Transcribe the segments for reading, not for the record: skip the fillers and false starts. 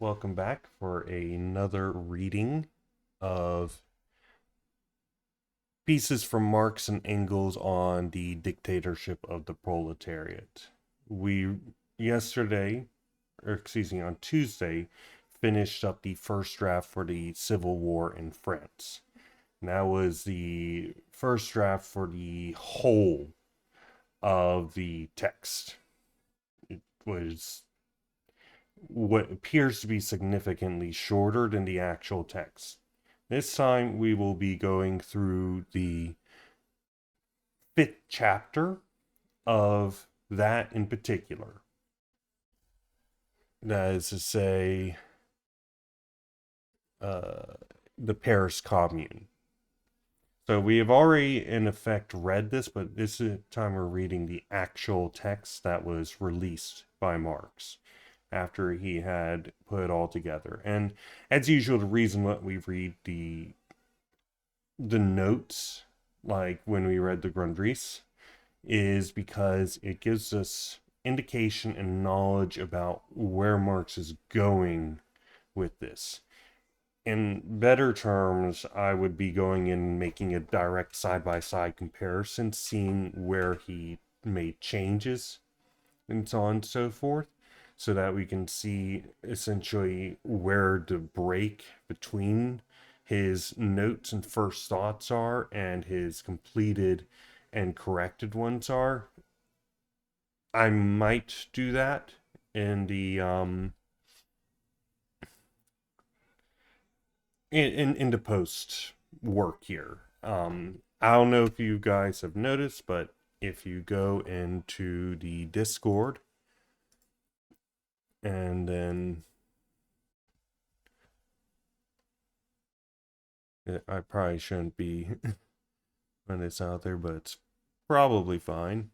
welcome back for another reading of pieces from Marx and Engels on the dictatorship of the proletariat. We on Tuesday, finished up the first draft for the Civil War in France. And that was the first draft for the whole of the text. It was what appears to be significantly shorter than the actual text. This time we will be going through the fifth chapter of that in particular. That is to say, the Paris Commune. So we have already, in effect, read this, but this time we're reading the actual text that was released by Marx after he had put it all together. And as usual, the reason that we read the notes, like when we read the Grundrisse, is because it gives us indication and knowledge about where Marx is going with this. In better terms, I would be going in and making a direct side-by-side comparison, seeing where he made changes and so on and so forth, so that we can see essentially where the break between his notes and first thoughts are and his completed and corrected ones are. I might do that in the in the post work here. I don't know if you guys have noticed, but if you go into the Discord and then I probably shouldn't be putting this out there, but it's probably fine.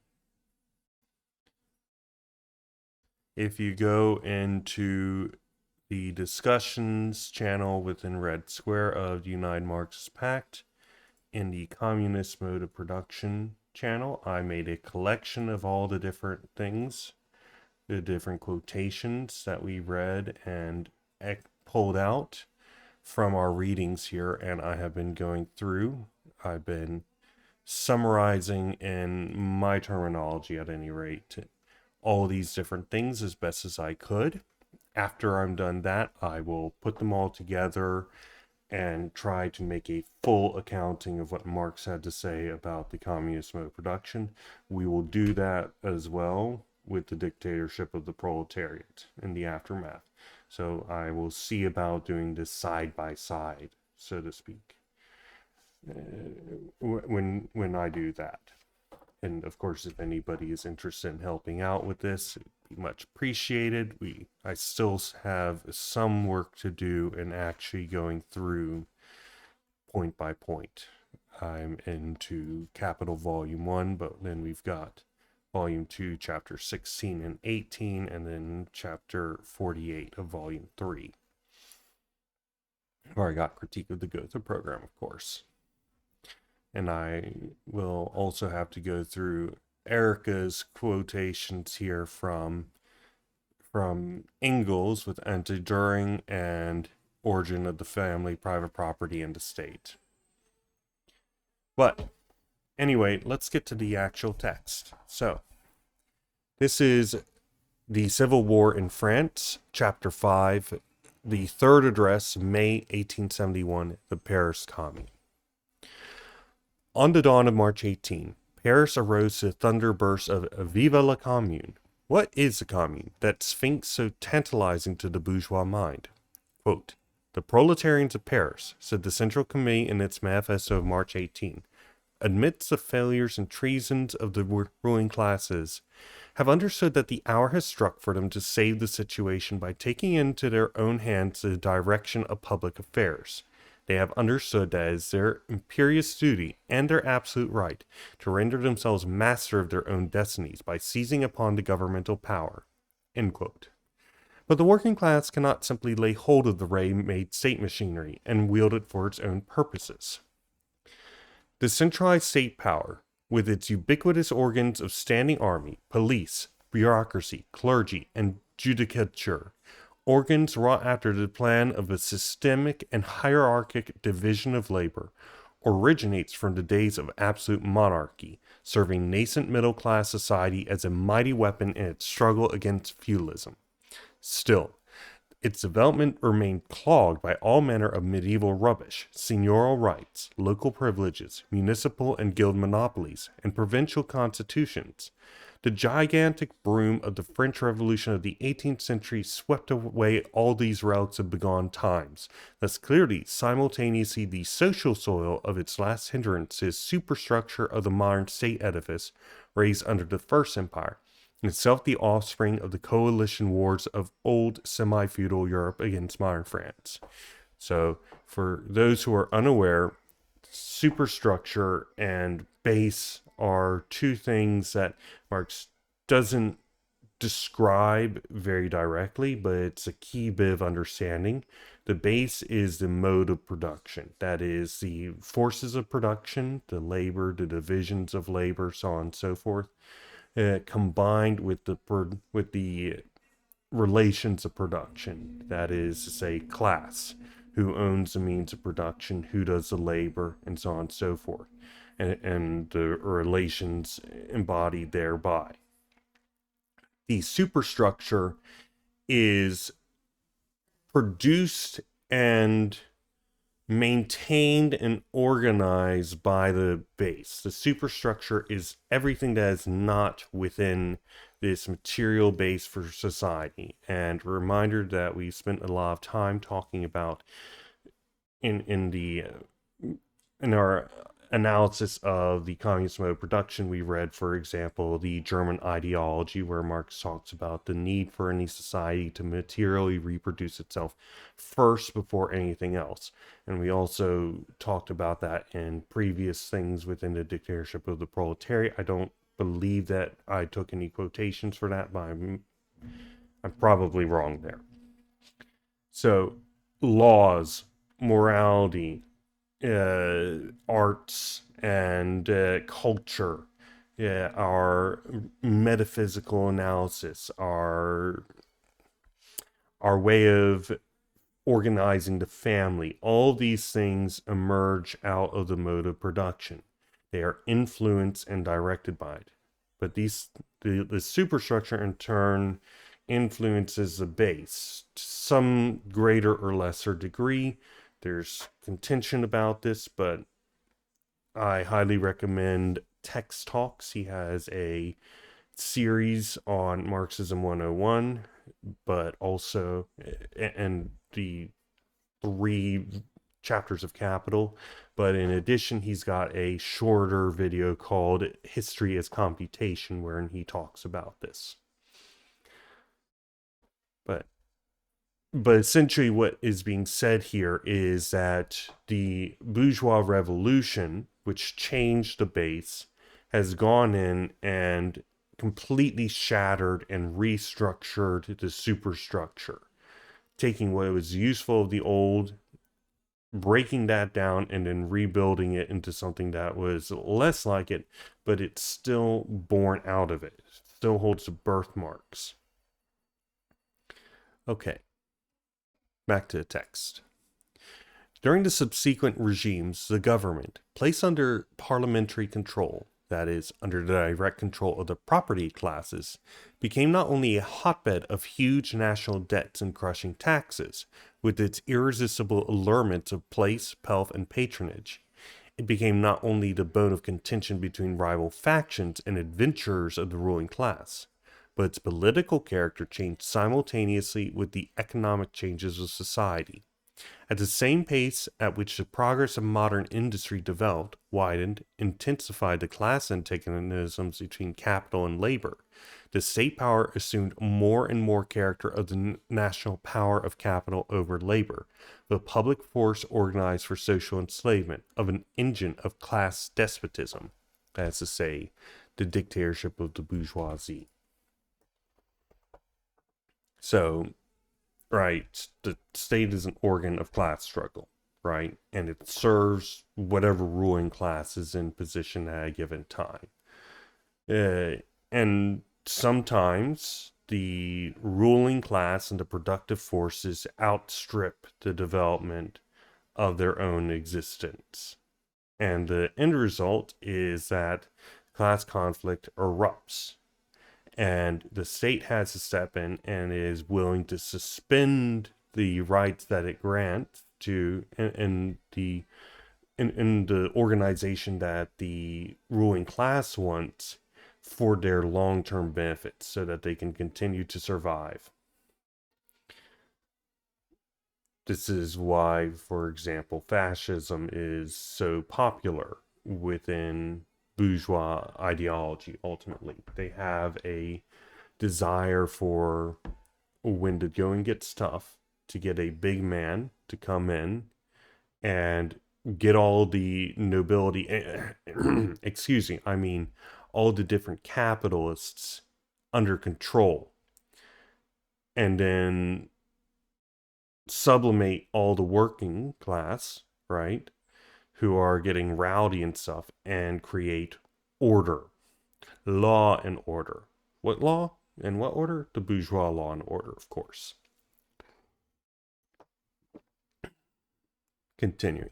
If you go into the discussions channel within Red Square of the United Marxist Pact in the communist mode of production channel, I made a collection of all the different things, the different quotations that we read and pulled out from our readings here, and I have been going through. I've been summarizing in my terminology, at any rate, all these different things as best as I could. After I'm done that, I will put them all together and try to make a full accounting of what Marx had to say about the communist mode of production. We will do that as well with the dictatorship of the proletariat in the aftermath. So I will see about doing this side by side, so to speak, when I do that. And of course, if anybody is interested in helping out with this, it'd be much appreciated. I still have some work to do in actually going through point by point. I'm into Capital Volume 1, but then we've got Volume 2, Chapter 16 and 18, and then Chapter 48 of Volume 3. Where I got Critique of the Gotha Program, of course. And I will also have to go through Erica's quotations here from Engels with anti-during and origin of the family, private property, and the state. But anyway, let's get to the actual text. So, this is the Civil War in France, Chapter 5, the third address, May 1871, the Paris Commune. On the dawn of March 18, Paris arose to the thunder burst of Vive la Commune. What is the Commune, that sphinx so tantalizing to the bourgeois mind? Quote, the proletarians of Paris, said the Central Committee in its manifesto of March 18, amidst the failures and treasons of the ruling classes, have understood that the hour has struck for them to save the situation by taking into their own hands the direction of public affairs. They have understood that it is their imperious duty and their absolute right to render themselves master of their own destinies by seizing upon the governmental power. End quote. But the working class cannot simply lay hold of the ready-made state machinery and wield it for its own purposes. The centralized state power, with its ubiquitous organs of standing army, police, bureaucracy, clergy, and judicature, organs wrought after the plan of a systemic and hierarchic division of labor, originates from the days of absolute monarchy, serving nascent middle-class society as a mighty weapon in its struggle against feudalism. Still, its development remained clogged by all manner of medieval rubbish, seigneurial rights, local privileges, municipal and guild monopolies, and provincial constitutions. The gigantic broom of the French Revolution of the 18th century swept away all these relics of bygone times. Thus clearly, simultaneously, the social soil of its last hindrances, superstructure of the modern state edifice, raised under the First Empire, itself the offspring of the coalition wars of old semi-feudal Europe against modern France. So, for those who are unaware, superstructure and base are two things that Marx doesn't describe very directly, but it's a key bit of understanding. The base is the mode of production. That is the forces of production, the labor, the divisions of labor, so on and so forth, combined with the relations of production. That is to say, class, who owns the means of production, who does the labor, and so on and so forth, and the relations embodied thereby. The superstructure is produced and maintained and organized by the base. The superstructure is everything that is not within this material base for society. And a reminder that we spent a lot of time talking about in our analysis of the communist mode of production. We read, for example, the German ideology, where Marx talks about the need for any society to materially reproduce itself first before anything else. And we also talked about that in previous things within the Dictatorship of the Proletariat. I don't believe that I took any quotations for that, but I'm probably wrong there. So, laws, morality, arts, and culture, our metaphysical analysis, our way of organizing the family, all these things emerge out of the mode of production. They are influenced and directed by it. But the superstructure in turn influences the base to some greater or lesser degree. There's contention about this, but I highly recommend Text Talks. He has a series on Marxism 101, but also, and the 3 chapters of Capital. But in addition, he's got a shorter video called History as Computation, wherein he talks about this. But essentially what is being said here is that the bourgeois revolution, which changed the base, has gone in and completely shattered and restructured the superstructure, taking what was useful of the old, breaking that down, and then rebuilding it into something that was less like it, but it's still born out of it. It still holds the birthmarks. Okay. Back to the text. During the subsequent regimes, the government, placed under parliamentary control, that is, under the direct control of the property classes, became not only a hotbed of huge national debts and crushing taxes, with its irresistible allurements of place, pelf, and patronage. It became not only the bone of contention between rival factions and adventurers of the ruling class, but its political character changed simultaneously with the economic changes of society. At the same pace at which the progress of modern industry developed, widened, intensified the class antagonisms between capital and labor, the state power assumed more and more character of the national power of capital over labor, the public force organized for social enslavement, of an engine of class despotism, that is to say, the dictatorship of the bourgeoisie. So, right, the state is an organ of class struggle, right? And it serves whatever ruling class is in position at a given time. And sometimes the ruling class and the productive forces outstrip the development of their own existence. And the end result is that class conflict erupts. And the state has to step in and is willing to suspend the rights that it grants to in the organization that the ruling class wants for their long-term benefits so that they can continue to survive. This is why, for example, fascism is so popular within bourgeois ideology. Ultimately, they have a desire for, when the going gets tough, to get a big man to come in and get all the nobility, excuse me, I mean all the different capitalists under control, and then sublimate all the working class, right, who are getting rowdy and stuff, and create order, law and order. What law and what order? The bourgeois law and order, of course. Continuing.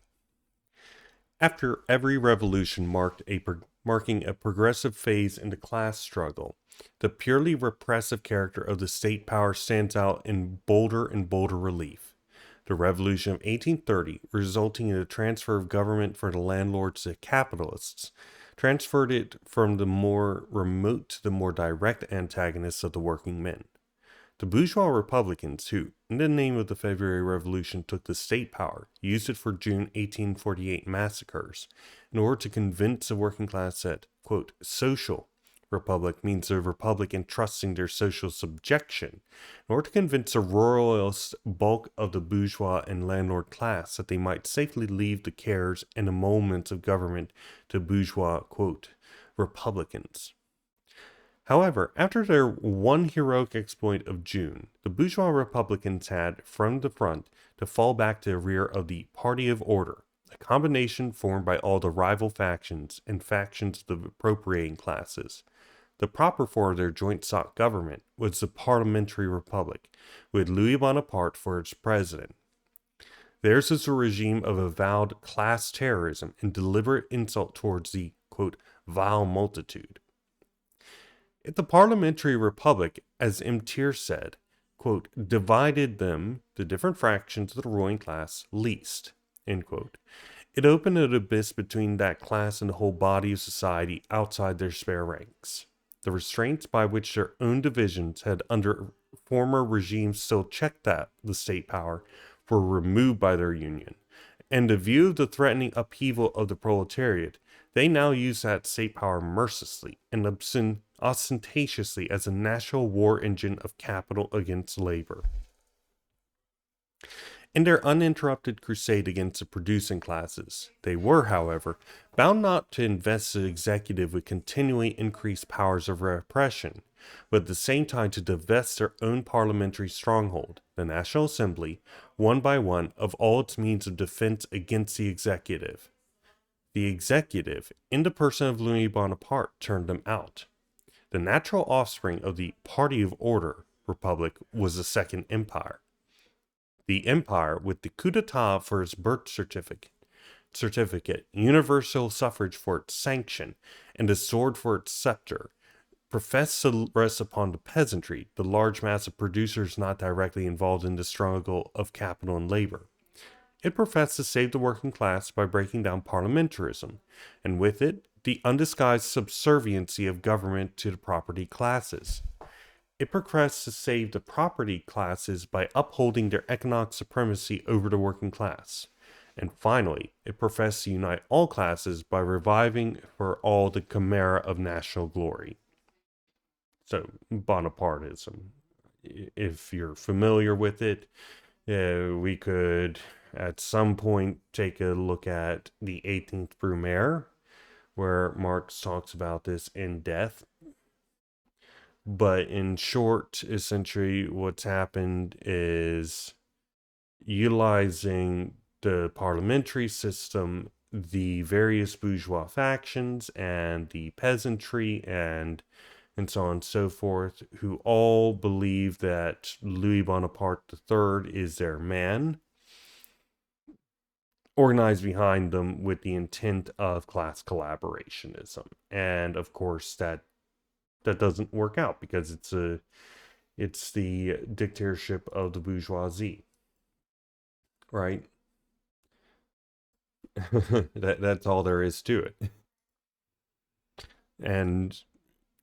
After every revolution marking a progressive phase in the class struggle, the purely repressive character of the state power stands out in bolder and bolder relief. The Revolution of 1830, resulting in the transfer of government from the landlords to capitalists, transferred it from the more remote to the more direct antagonists of the working men. The bourgeois Republicans who, in the name of the February Revolution, took the state power, used it for June 1848 massacres, in order to convince the working class that, quote, social republic means a republic entrusting their social subjection, in order to convince the royalist bulk of the bourgeois and landlord class that they might safely leave the cares and emoluments of government to bourgeois, quote, republicans. However, after their one heroic exploit of June, the bourgeois Republicans had, from the front, to fall back to the rear of the Party of Order, a combination formed by all the rival factions and factions of the appropriating classes. The proper form of their joint stock government was the Parliamentary Republic, with Louis Bonaparte for its president. Theirs is a regime of avowed class terrorism and deliberate insult towards the, quote, vile multitude. If the Parliamentary Republic, as M. Thiers said, quote, divided them, the different fractions of the ruling class, least, end quote, it opened an abyss between that class and the whole body of society outside their spare ranks. The restraints by which their own divisions had under former regimes still checked the state power were removed by their union, and in view of the threatening upheaval of the proletariat, they now use that state power mercilessly and ostentatiously as a national war engine of capital against labor. In their uninterrupted crusade against the producing classes, they were, however, bound not to invest the executive with continually increased powers of repression, but at the same time to divest their own parliamentary stronghold, the National Assembly, one by one, of all its means of defense against the executive. The executive, in the person of Louis Bonaparte, turned them out. The natural offspring of the Party of Order Republic was the Second Empire. The empire, with the coup d'etat for its birth certificate, universal suffrage for its sanction, and a sword for its scepter, professed to rest upon the peasantry, the large mass of producers not directly involved in the struggle of capital and labor. It professed to save the working class by breaking down parliamentarism, and with it, the undisguised subserviency of government to the property classes. It professed to save the property classes by upholding their economic supremacy over the working class. And finally, it professed to unite all classes by reviving for all the chimera of national glory. So, Bonapartism. If you're familiar with it, we could at some point take a look at the 18th Brumaire, where Marx talks about this in depth. But in short, essentially what's happened is utilizing the parliamentary system, the various bourgeois factions and the peasantry and and so on and so forth, who all believe that Louis Bonaparte III is their man, organized behind them with the intent of class collaborationism. And of course, that doesn't work out because it's the dictatorship of the bourgeoisie, right? That's all there is to it. And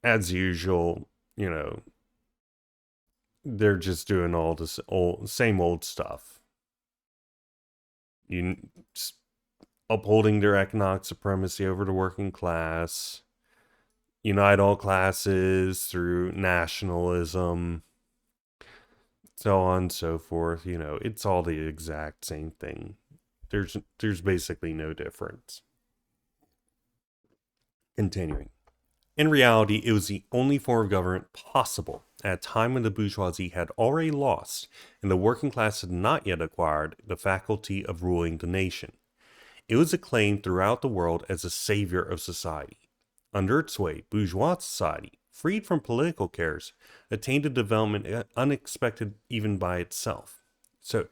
as usual, you know, they're just doing all this same old stuff. You upholding their economic supremacy over the working class, unite all classes through nationalism, so on and so forth. You know, it's all the exact same thing. There's basically no difference. Continuing. In reality, it was the only form of government possible at a time when the bourgeoisie had already lost and the working class had not yet acquired the faculty of ruling the nation. It was acclaimed throughout the world as a savior of society. Under its sway, bourgeois society, freed from political cares, attained a development unexpected even by itself. So,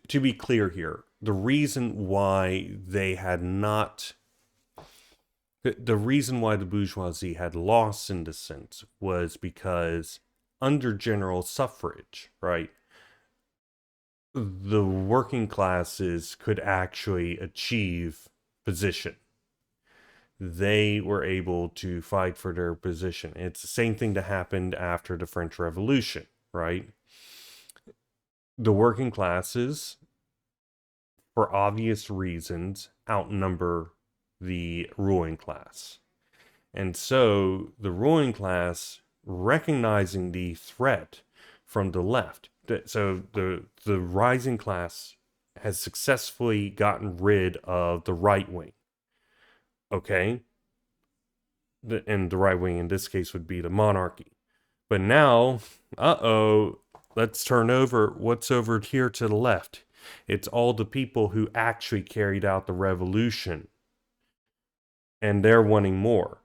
to be clear here, the reason why they had not the reason why the bourgeoisie had lost in this sense was because under general suffrage, right, the working classes could actually achieve position. They were able to fight for their position. It's the same thing that happened after the French Revolution, right? The working classes, for obvious reasons, outnumber the ruling class. And so the ruling class, recognizing the threat from the left, so the rising class has successfully gotten rid of the right wing. Okay? And the right wing in this case would be the monarchy. But now, let's turn over what's over here to the left. It's all the people who actually carried out the revolution. And they're wanting more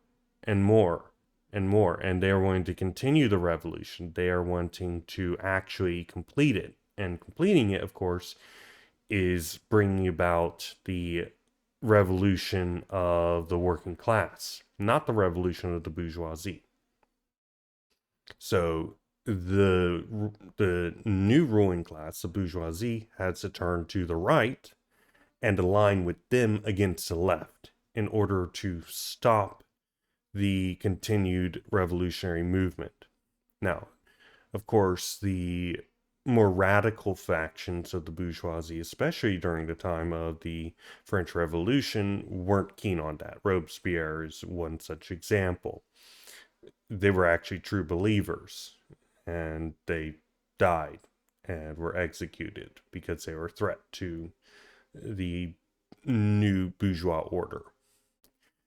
and more and more. And they're wanting to continue the revolution. They are wanting to actually complete it. And completing it, of course, is bringing about the revolution of the working class, not the revolution of the bourgeoisie. So the new ruling class, the bourgeoisie, has to turn to the right and align with them against the left in order to stop the continued revolutionary movement. Now, of course, the more radical factions of the bourgeoisie, especially during the time of the French Revolution, weren't keen on that. Robespierre is one such example. They were actually true believers, and they died and were executed because they were a threat to the new bourgeois order.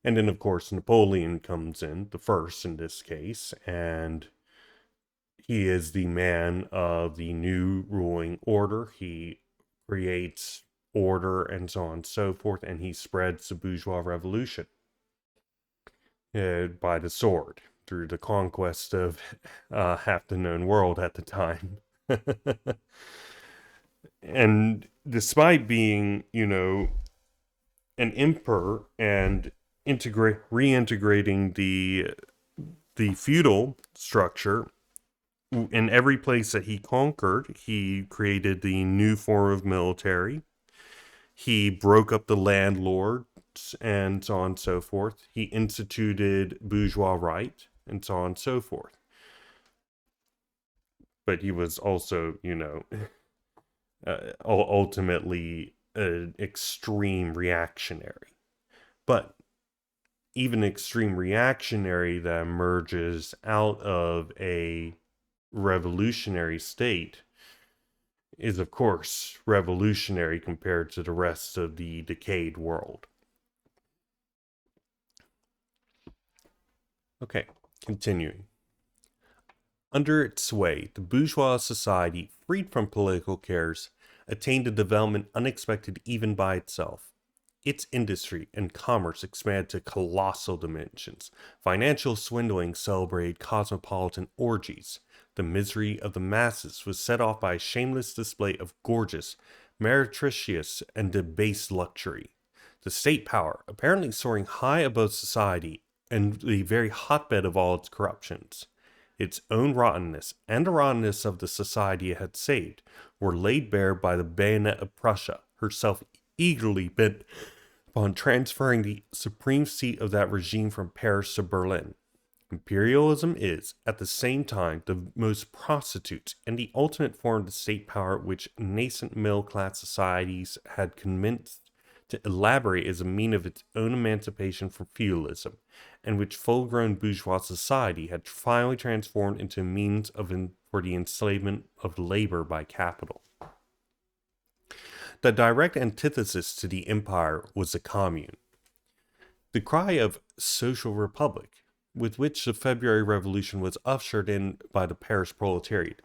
And then, of course, Napoleon comes in, the first in this case, and he is the man of the new ruling order. He creates order and so on and so forth, and he spreads the bourgeois revolution by the sword through the conquest of half the known world at the time. And despite being, you know, an emperor and reintegrating the feudal structure in every place that he conquered, he created the new form of military. He broke up the landlords and so on and so forth. He instituted bourgeois right and so on and so forth. But he was also, you know, ultimately an extreme reactionary. But even extreme reactionary that emerges out of a revolutionary state is, of course, revolutionary compared to the rest of the decayed world. Okay, continuing. Under its sway, the bourgeois society, freed from political cares, attained a development unexpected even by itself. Its industry and commerce expanded to colossal dimensions. Financial swindling celebrated cosmopolitan orgies. The misery of the masses was set off by a shameless display of gorgeous, meretricious, and debased luxury. The state power, apparently soaring high above society and the very hotbed of all its corruptions, its own rottenness and the rottenness of the society it had saved, were laid bare by the bayonet of Prussia, herself eagerly bent upon transferring the supreme seat of that regime from Paris to Berlin. Imperialism is, at the same time, the most prostitute and the ultimate form of the state power which nascent middle-class societies had commenced to elaborate as a means of its own emancipation from feudalism, and which full-grown bourgeois society had finally transformed into a means for the enslavement of labor by capital. The direct antithesis to the empire was the commune. The cry of social republic, with which the February Revolution was ushered in by the Paris proletariat,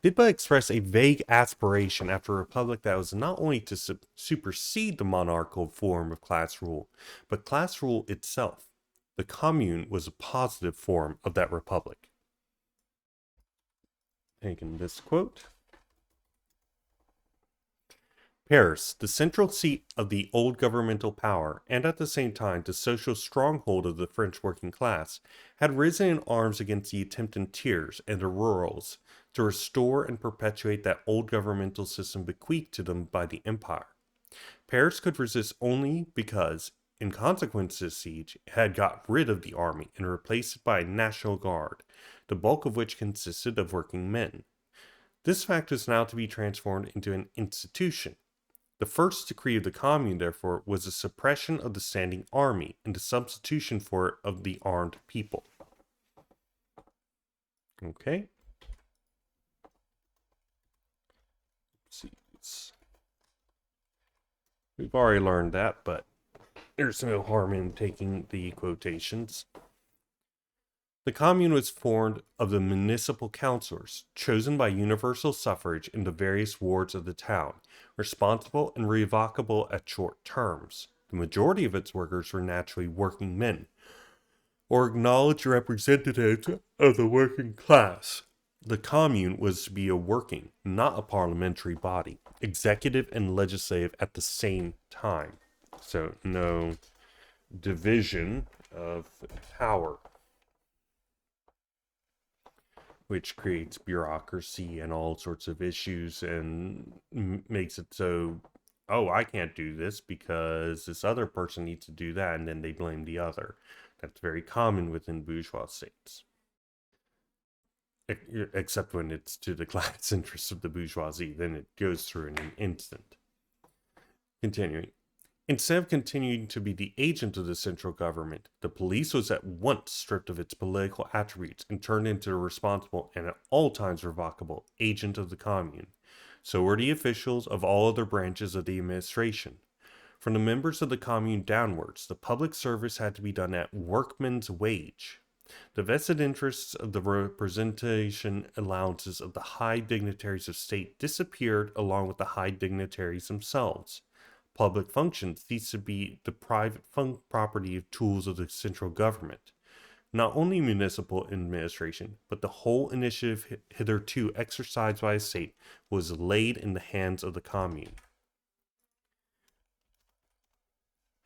did but express a vague aspiration after a republic that was not only to supersede the monarchical form of class rule, but class rule itself. The commune was a positive form of that republic. Taking this quote. Paris, the central seat of the old governmental power, and at the same time the social stronghold of the French working class, had risen in arms against the attempt in Thiers and the rurals to restore and perpetuate that old governmental system bequeathed to them by the empire. Paris could resist only because, in consequence of the siege, it had got rid of the army and replaced it by a national guard, the bulk of which consisted of working men. This fact was now to be transformed into an institution. The first decree of the Commune, therefore, was the suppression of the standing army and the substitution for it of the armed people. Okay. Let's see. We've already learned that, but there's no harm in taking the quotations. The Commune was formed of the municipal councillors, chosen by universal suffrage in the various wards of the town, responsible and revocable at short terms. The majority of its workers were naturally working men, or acknowledged representatives of the working class. The Commune was to be a working, not a parliamentary body, executive and legislative at the same time. So no division of power, which creates bureaucracy and all sorts of issues and makes it so, oh, I can't do this because this other person needs to do that, and then they blame the other. That's very common within bourgeois states. Except when it's to the class interests of the bourgeoisie, then it goes through in an instant. Continuing. Instead of continuing to be the agent of the central government, the police was at once stripped of its political attributes and turned into a responsible and at all times revocable agent of the commune. So were the officials of all other branches of the administration. From the members of the commune downwards, the public service had to be done at workman's wage. The vested interests of the representation allowances of the high dignitaries of state disappeared along with the high dignitaries themselves. Public functions ceased to be the private property of tools of the central government. Not only municipal administration, but the whole initiative hitherto exercised by the state was laid in the hands of the commune.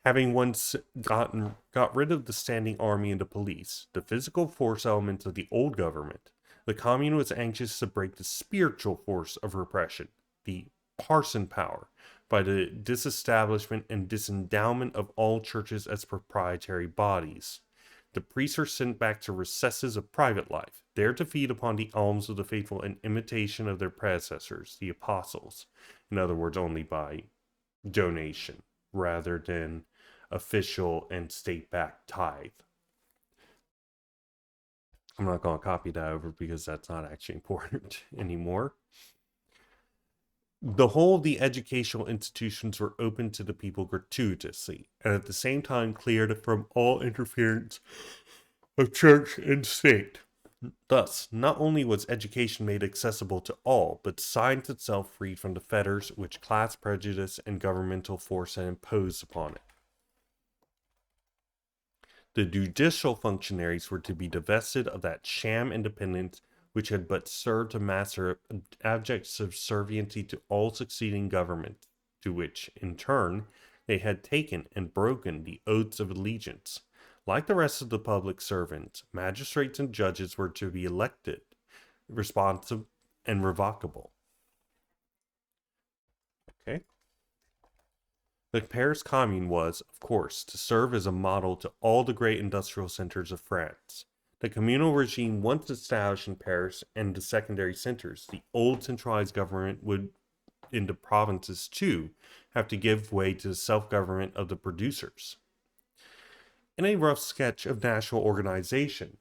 Having once got rid of the standing army and the police, the physical force elements of the old government, the commune was anxious to break the spiritual force of repression, the parson power, by the disestablishment and disendowment of all churches as proprietary bodies. The priests are sent back to recesses of private life, there to feed upon the alms of the faithful in imitation of their predecessors, the apostles. In other words, only by donation, rather than official and state-backed tithe. I'm not going to copy that over because that's not actually important anymore. The whole of the educational institutions were open to the people gratuitously, and at the same time cleared from all interference of church and state. Thus, not only was education made accessible to all, but science itself freed from the fetters which class prejudice and governmental force had imposed upon it. The judicial functionaries were to be divested of that sham independence which had but served to master abject subserviency to all succeeding governments, to which, in turn, they had taken and broken the oaths of allegiance. Like the rest of the public servants, magistrates and judges were to be elected, responsive, and revocable. Okay. The Paris Commune was, of course, to serve as a model to all the great industrial centers of France. The communal regime once established in Paris and the secondary centers, the old centralized government would, in the provinces too, have to give way to the self-government of the producers. In a rough sketch of national organization,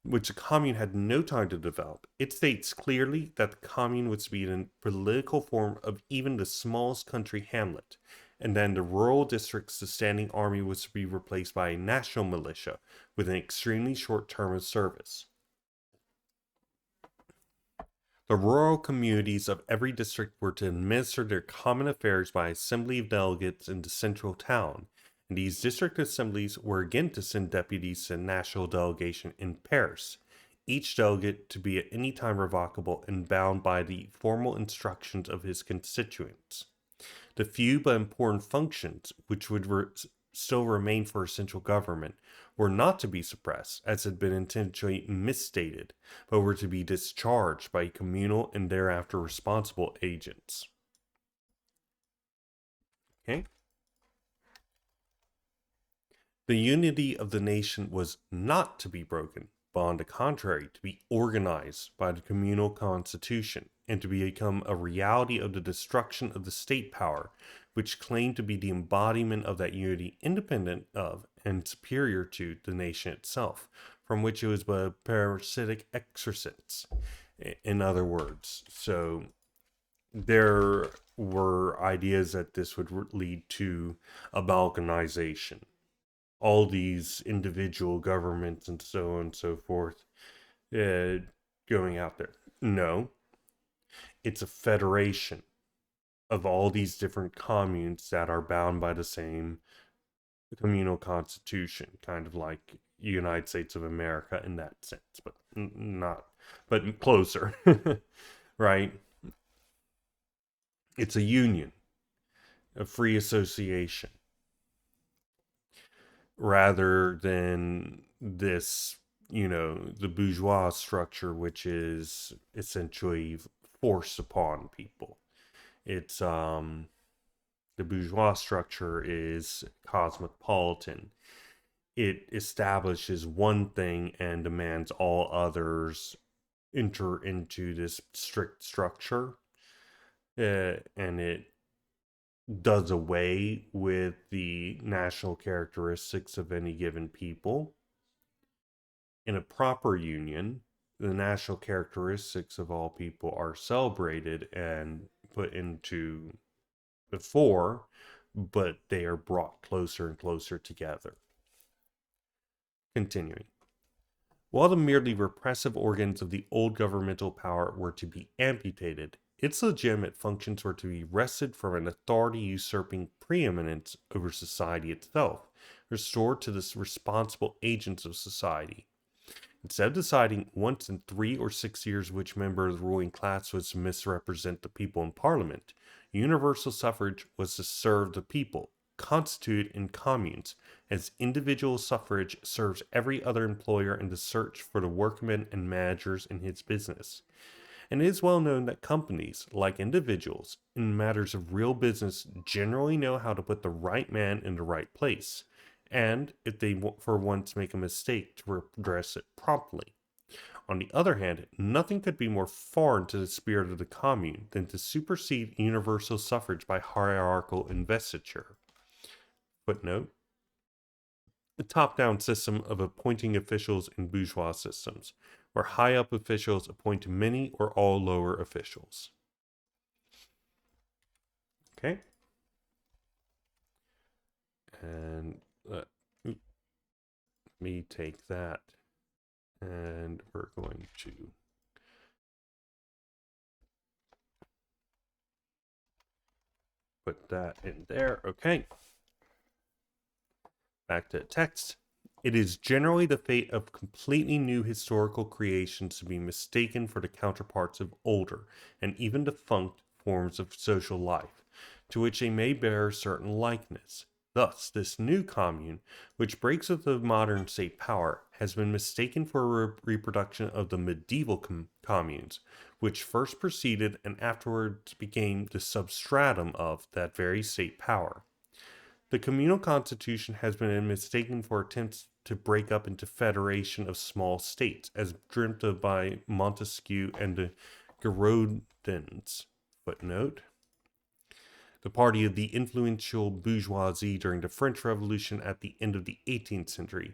which the commune had no time to develop, it states clearly that the commune was to be in political form of even the smallest country hamlet, and then the rural districts the standing army was to be replaced by a national militia with an extremely short term of service. The rural communities of every district were to administer their common affairs by assembly of delegates in the central town, and these district assemblies were again to send deputies to the national delegation in Paris, each delegate to be at any time revocable and bound by the formal instructions of his constituents. The few but important functions which would still remain for a central government were not to be suppressed, as had been intentionally misstated, but were to be discharged by communal and thereafter responsible agents. Okay? The unity of the nation was not to be broken, but on the contrary, to be organized by the communal constitution, and to become a reality of the destruction of the state power, which claimed to be the embodiment of that unity independent of and superior to the nation itself, from which it was but a parasitic excrescence. In other words, so there were ideas that this would lead to a balkanization. All these individual governments and so on and so forth going out there. No, it's a federation of all these different communes that are bound by the same communal constitution, kind of like United States of America in that sense, but not, but closer, right? It's a union, a free association, rather than this, the bourgeois structure, which is essentially forced upon people. It's the bourgeois structure is cosmopolitan. It establishes one thing and demands all others enter into this strict structure, and it does away with the national characteristics of any given people. In a proper union, the national characteristics of all people are celebrated and put into the fore, but they are brought closer and closer together. Continuing. While the merely repressive organs of the old governmental power were to be amputated, its legitimate functions were to be wrested from an authority usurping preeminence over society itself, restored to the responsible agents of society. Instead of deciding once in 3 or 6 years which member of the ruling class was to misrepresent the people in Parliament, universal suffrage was to serve the people, constituted in communes, as individual suffrage serves every other employer in the search for the workmen and managers in his business. And it is well known that companies, like individuals, in matters of real business generally know how to put the right man in the right place, and if they for once make a mistake, to redress it promptly. On the other hand, nothing could be more foreign to the spirit of the commune than to supersede universal suffrage by hierarchical investiture. Footnote: the top-down system of appointing officials in bourgeois systems, where high-up officials appoint many or all lower officials. Okay? And let me take that, and we're going to put that in there. Okay. Back to text. It is generally the fate of completely new historical creations to be mistaken for the counterparts of older, and even defunct, forms of social life, to which they may bear a certain likeness. Thus, this new commune, which breaks with the modern state power, has been mistaken for a reproduction of the medieval communes, which first preceded and afterwards became the substratum of that very state power. The communal constitution has been mistaken for attempts to break up into federation of small states, as dreamt of by Montesquieu and the Girondins. Footnote: the party of the influential bourgeoisie during the French Revolution at the end of the 18th century.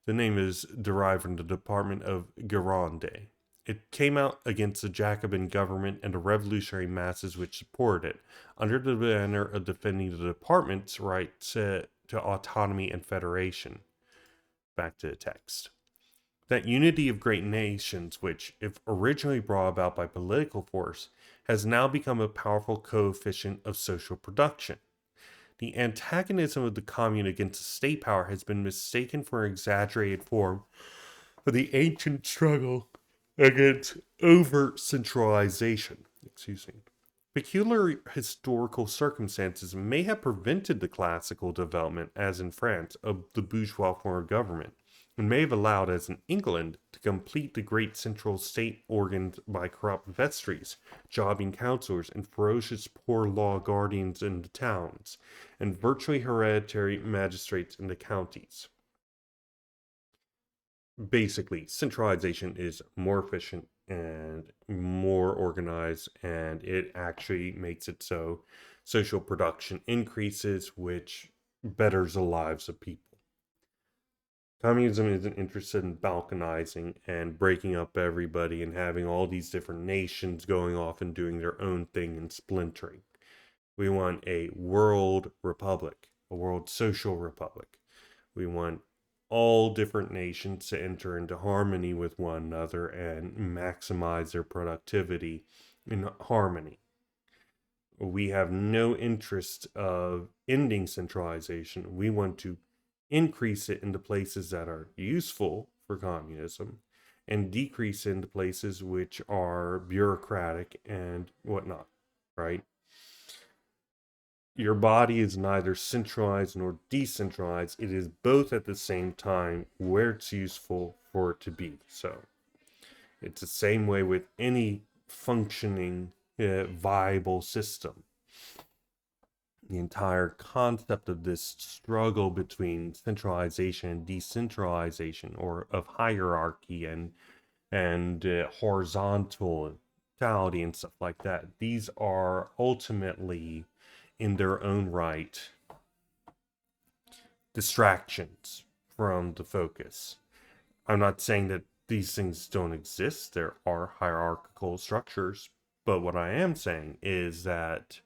The name is derived from the department of Gironde. It came out against the Jacobin government and the revolutionary masses which supported it, under the banner of defending the department's right to autonomy and federation. Back to the text. That unity of great nations, which, if originally brought about by political force, has now become a powerful coefficient of social production. The antagonism of the commune against the state power has been mistaken for an exaggerated form of the ancient struggle against over centralization. Excuse me. Peculiar historical circumstances may have prevented the classical development, as in France, of the bourgeois form of government, and may have allowed, as in England, to complete the great central state organs by corrupt vestries, jobbing councillors, and ferocious poor law guardians in the towns, and virtually hereditary magistrates in the counties. Basically, centralization is more efficient and more organized, and it actually makes it so social production increases, which betters the lives of people. Communism isn't interested in balkanizing and breaking up everybody and having all these different nations going off and doing their own thing and splintering. We want a world republic, a world social republic. We want all different nations to enter into harmony with one another and maximize their productivity in harmony. We have no interest of ending centralization. We want to increase it in the places that are useful for communism and decrease it in the places which are bureaucratic and whatnot, right? Your body is neither centralized nor decentralized. It is both at the same time where it's useful for it to be. So it's the same way with any functioning, viable system. The entire concept of this struggle between centralization and decentralization, or of hierarchy and horizontality and stuff like that, these are ultimately, in their own right, distractions from the focus. I'm not saying that these things don't exist. There are hierarchical structures, but what I am saying is that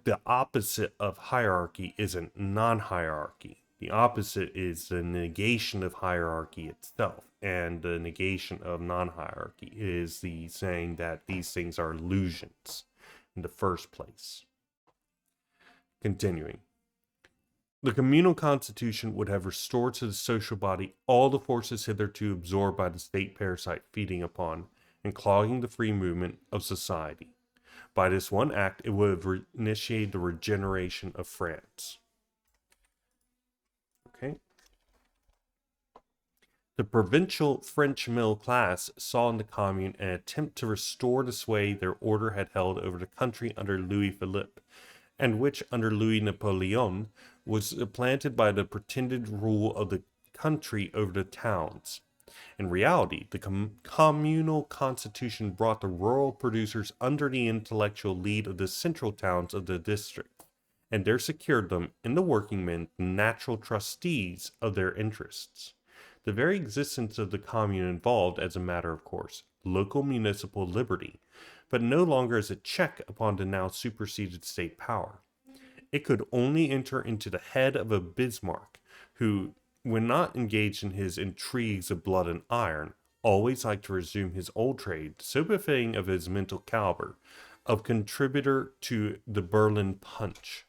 the opposite of hierarchy isn't non-hierarchy. The opposite is the negation of hierarchy itself, and the negation of non-hierarchy is the saying that these things are illusions in the first place. Continuing. The communal constitution would have restored to the social body all the forces hitherto absorbed by the state parasite feeding upon and clogging the free movement of society. By this one act, it would have initiated the regeneration of France. Okay. The provincial French middle class saw in the Commune an attempt to restore the sway their order had held over the country under Louis Philippe, and which, under Louis Napoleon, was supplanted by the pretended rule of the country over the towns. In reality, the communal constitution brought the rural producers under the intellectual lead of the central towns of the district, and there secured them, in the workingmen, the natural trustees of their interests. The very existence of the commune involved, as a matter of course, local municipal liberty, but no longer as a check upon the now superseded state power. It could only enter into the head of a Bismarck, who, when not engaged in his intrigues of blood and iron, always liked to resume his old trade, so befitting of his mental caliber, of contributor to the Berlin Punch.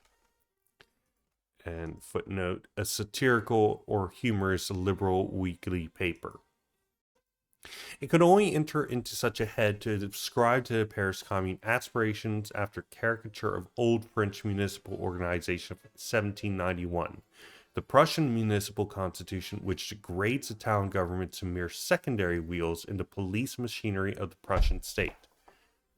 and footnote, a satirical or humorous liberal weekly paper. It could only enter into such a head to describe to the Paris Commune aspirations after caricature of old French municipal organization of 1791, the Prussian municipal constitution, which degrades the town government to mere secondary wheels in the police machinery of the Prussian state.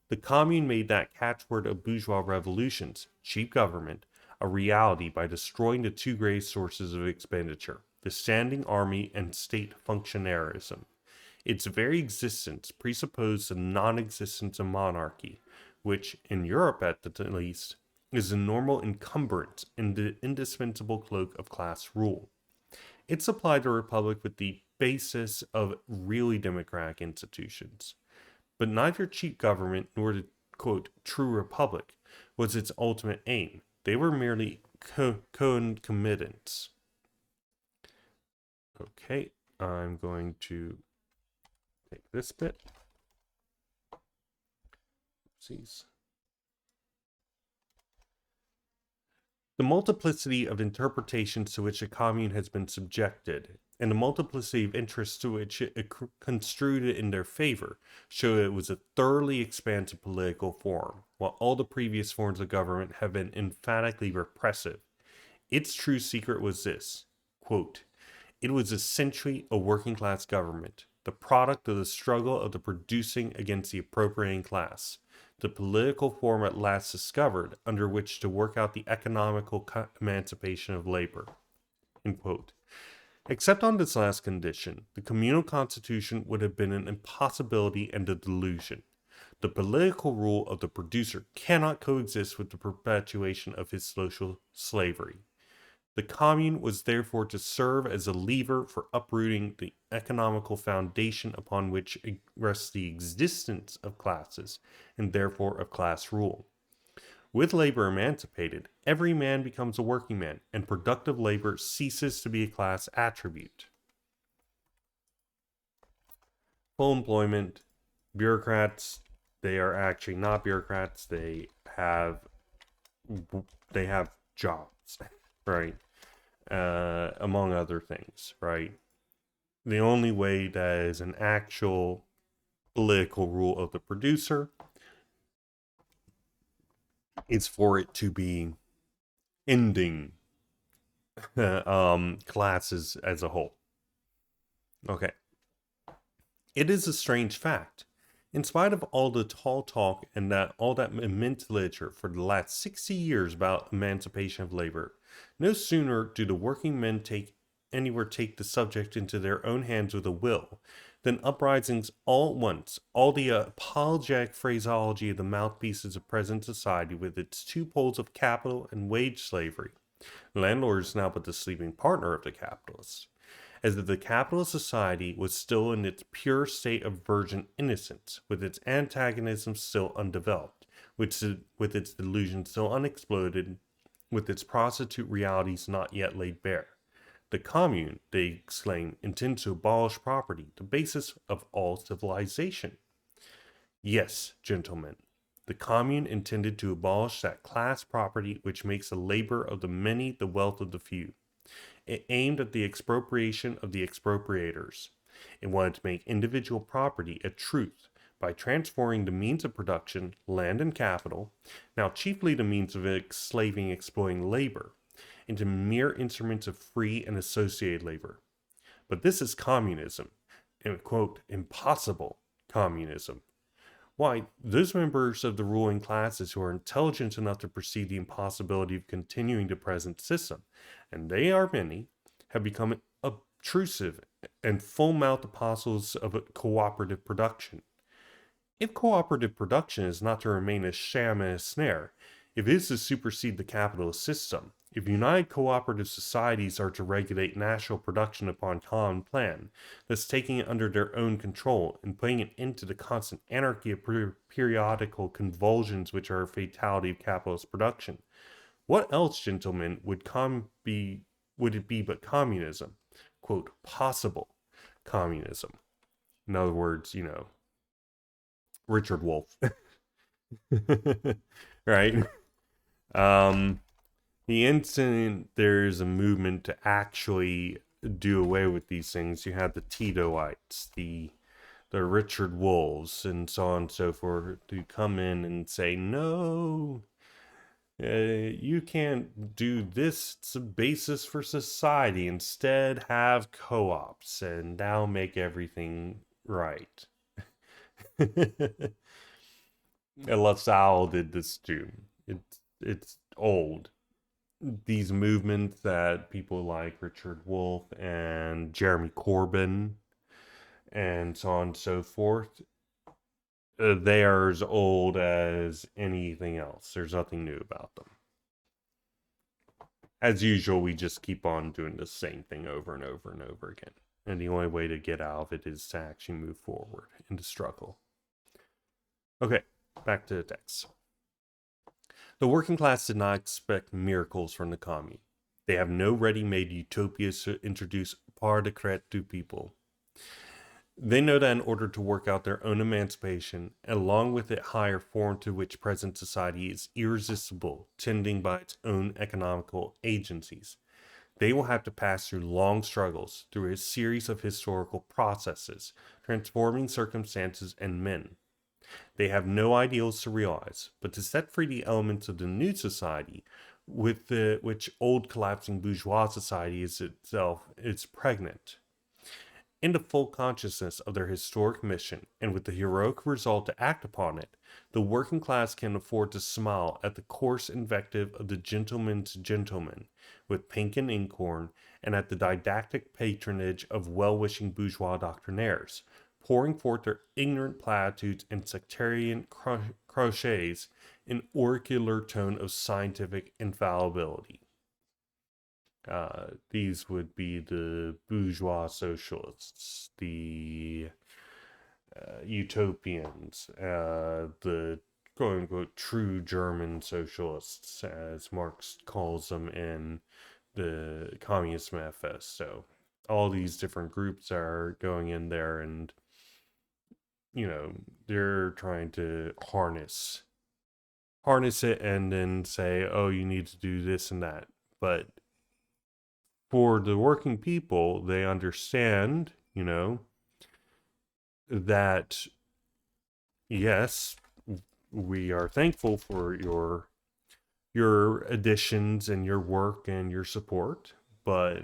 The Commune made that catchword of bourgeois revolutions, cheap government, a reality by destroying the two greatest sources of expenditure, the standing army and state functionarism. Its very existence presupposed the non-existence of monarchy, which, in Europe at the least, is a normal encumbrance in the indispensable cloak of class rule. It supplied the republic with the basis of really democratic institutions. But neither cheap government nor the, quote, true republic was its ultimate aim. They were merely concomitants. Okay, I'm going to take this bit. Oopsies. The multiplicity of interpretations to which a commune has been subjected, and the multiplicity of interests to which it construed it in their favor, show it was a thoroughly expansive political form, while all the previous forms of government have been emphatically repressive. Its true secret was this, quote, it was essentially a working class government, the product of the struggle of the producing against the appropriating class, the political form at last discovered under which to work out the economical emancipation of labor. End quote. Except on this last condition, the communal constitution would have been an impossibility and a delusion. The political rule of the producer cannot coexist with the perpetuation of his social slavery. The commune was therefore to serve as a lever for uprooting the economical foundation upon which rests the existence of classes, and therefore of class rule. With labor emancipated, every man becomes a working man, and productive labor ceases to be a class attribute. Full employment, bureaucrats, they are actually not bureaucrats, they have jobs, right? Among other things, right? The only way that is an actual political rule of the producer is for it to be ending classes as a whole. Okay. It is a strange fact. In spite of all the tall talk and all that immense literature for the last 60 years about emancipation of labor, no sooner do the working men take the subject into their own hands with a will, than uprisings all at once, all the apologetic phraseology of the mouthpieces of present society with its two poles of capital and wage slavery. The landlord is now but the sleeping partner of the capitalist, as if the capitalist society was still in its pure state of virgin innocence, with its antagonism still undeveloped, with its delusions still unexploded, with its prostitute realities not yet laid bare. The commune, they exclaim, intends to abolish property, the basis of all civilization. Yes, gentlemen, the commune intended to abolish that class property which makes the labor of the many the wealth of the few. It aimed at the expropriation of the expropriators. It wanted to make individual property a truth by transforming the means of production, land and capital, now chiefly the means of enslaving, exploiting labor, into mere instruments of free and associated labor. But this is communism, and quote, impossible communism. Why, those members of the ruling classes who are intelligent enough to perceive the impossibility of continuing the present system, and they are many, have become obtrusive and full-mouthed apostles of cooperative production. If cooperative production is not to remain a sham and a snare, if it is to supersede the capitalist system, if united cooperative societies are to regulate national production upon common plan, thus taking it under their own control and putting an end to the constant anarchy of periodical convulsions which are a fatality of capitalist production, what else, gentlemen, would it be but communism? Quote, possible communism. In other words, Richard Wolff. Right? The instant there's a movement to actually do away with these things, you have the Titoites, the Richard Wolves, and so on and so forth, to come in and say, no, you can't do this. It's a basis for society. Instead, have co ops and now make everything right. And LaSalle did this too. It's old. These movements that people like Richard Wolff and Jeremy Corbyn and so on and so forth, they are as old as anything else. There's nothing new about them. As usual, we just keep on doing the same thing over and over and over again. And the only way to get out of it is to actually move forward into struggle. Okay, back to the text. The working class did not expect miracles from the commune. They have no ready-made utopias to introduce par decret to people. They know that in order to work out their own emancipation, and along with it higher form to which present society is irresistible, tending by its own economical agencies, they will have to pass through long struggles, through a series of historical processes, transforming circumstances and men. They have no ideals to realize, but to set free the elements of the new society, with which old collapsing bourgeois society is itself is pregnant. In the full consciousness of their historic mission, and with the heroic resolve to act upon it, the working class can afford to smile at the coarse invective of the gentleman's gentleman, with pink and inkhorn, and at the didactic patronage of well-wishing bourgeois doctrinaires, pouring forth their ignorant platitudes and sectarian crochets in oracular tone of scientific infallibility. These would be the bourgeois socialists, the utopians, the quote unquote true German socialists, as Marx calls them in the Communist Manifesto. All these different groups are going in there and, they're trying to harness it and then say, oh, you need to do this and that. But for the working people, they understand, that yes, we are thankful for your additions and your work and your support, but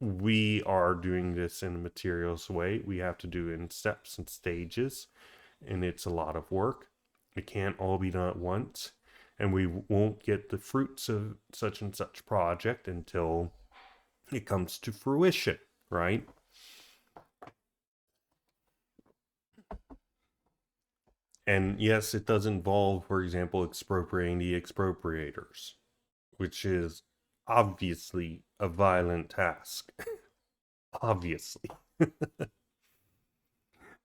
we are doing this in a materials way. We have to do it in steps and stages, and it's a lot of work. It can't all be done at once, and we won't get the fruits of such and such project until it comes to fruition, right? And yes, it does involve, for example, expropriating the expropriators, which is obviously a violent task. Obviously.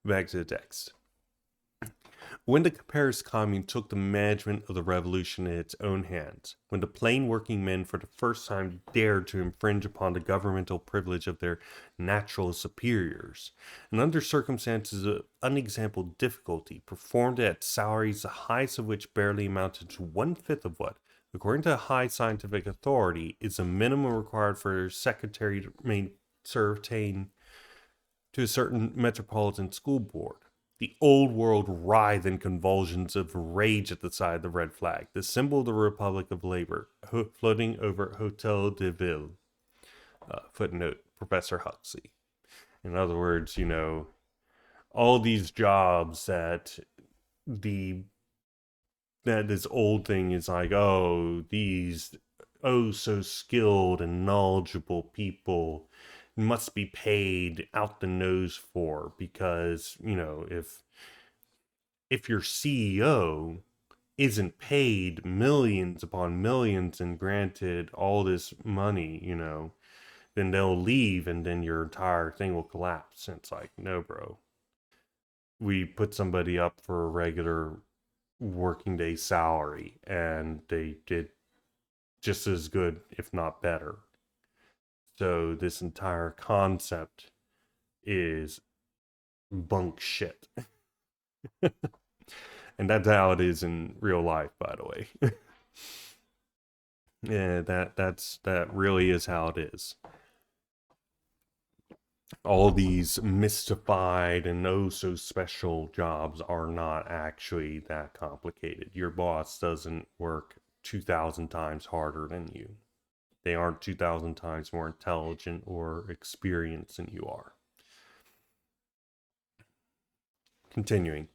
Back to the text. When the Paris Commune took the management of the revolution in its own hands, when the plain working men for the first time dared to infringe upon the governmental privilege of their natural superiors, and under circumstances of unexampled difficulty, performed at salaries the highest of which barely amounted to 1/5 of what, according to high scientific authority, is the minimum required for a secretary to certain to a certain metropolitan school board. The old world writhed in convulsions of rage at the sight of the red flag, the symbol of the Republic of Labor, floating over Hotel de Ville. Footnote, Professor Huxley. In other words, all these jobs the that this old thing is like, oh, these so skilled and knowledgeable people must be paid out the nose for, because if your CEO isn't paid millions upon millions and granted all this money, then they'll leave and then your entire thing will collapse. And it's like, no, bro. We put somebody up for a regular working day salary and they did just as good, if not better. So this entire concept is bunk shit. And that's how it is in real life, by the way. Yeah, that really is how it is. All these mystified and oh so special jobs are not actually that complicated. Your boss doesn't work 2,000 times harder than you. They aren't 2,000 times more intelligent or experienced than you are. Continuing.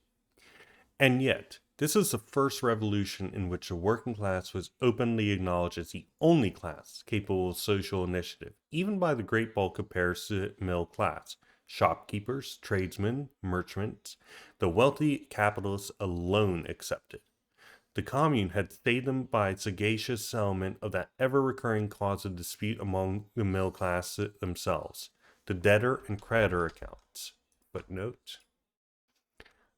And yet, this is the first revolution in which the working class was openly acknowledged as the only class capable of social initiative, even by the great bulk of Paris' middle class. Shopkeepers, tradesmen, merchants, the wealthy capitalists alone excepted. The Commune had stayed them by its sagacious settlement of that ever recurring cause of dispute among the middle class themselves, the debtor and creditor accounts. Footnote.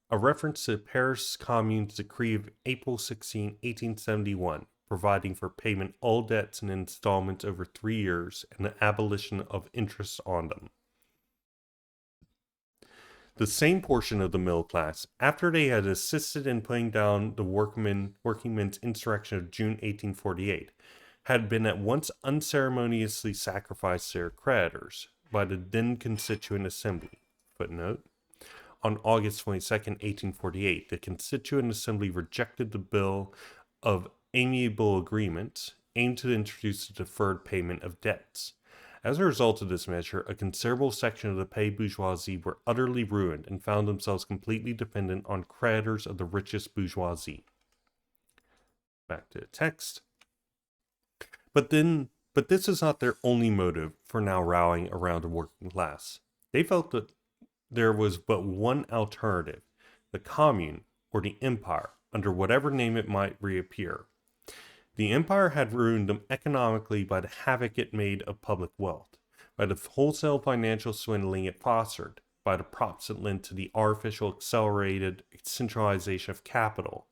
A reference to the Paris Commune's decree of April 16, 1871, providing for payment all debts in installments over 3 years and the abolition of interest on them. The same portion of the middle class, after they had assisted in putting down the workingmen's insurrection of June 1848, had been at once unceremoniously sacrificed to their creditors by the then Constituent Assembly. Footnote. On August 22nd, 1848, the Constituent Assembly rejected the Bill of Amiable Agreements aimed to introduce the deferred payment of debts. As a result of this measure, a considerable section of the pay bourgeoisie were utterly ruined and found themselves completely dependent on creditors of the richest bourgeoisie. Back to the text. But this is not their only motive for now rallying around the working class. They felt that there was but one alternative, the Commune or the Empire, under whatever name it might reappear. The Empire had ruined them economically by the havoc it made of public wealth, by the wholesale financial swindling it fostered, by the props it lent to the artificial accelerated centralization of capital,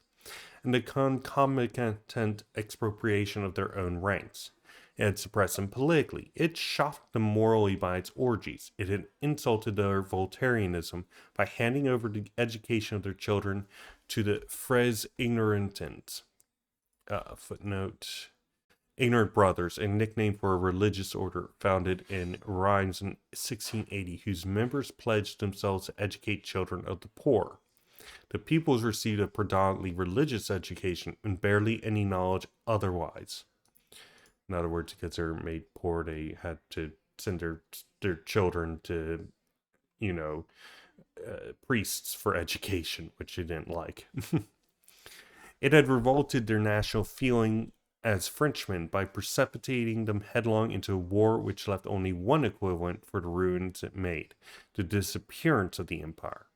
and the concomitant expropriation of their own ranks. It had suppressed them politically. It shocked them morally by its orgies. It had insulted their Voltairianism by handing over the education of their children to the frères ignorantins. Footnote. Ignorant Brothers, a nickname for a religious order founded in Reims in 1680, whose members pledged themselves to educate children of the poor. The pupils received a predominantly religious education and barely any knowledge otherwise. In other words, because they're made poor, they had to send their children to, priests for education, which they didn't like. It had revolted their national feeling as Frenchmen by precipitating them headlong into a war which left only one equivalent for the ruins it made, the disappearance of the empire.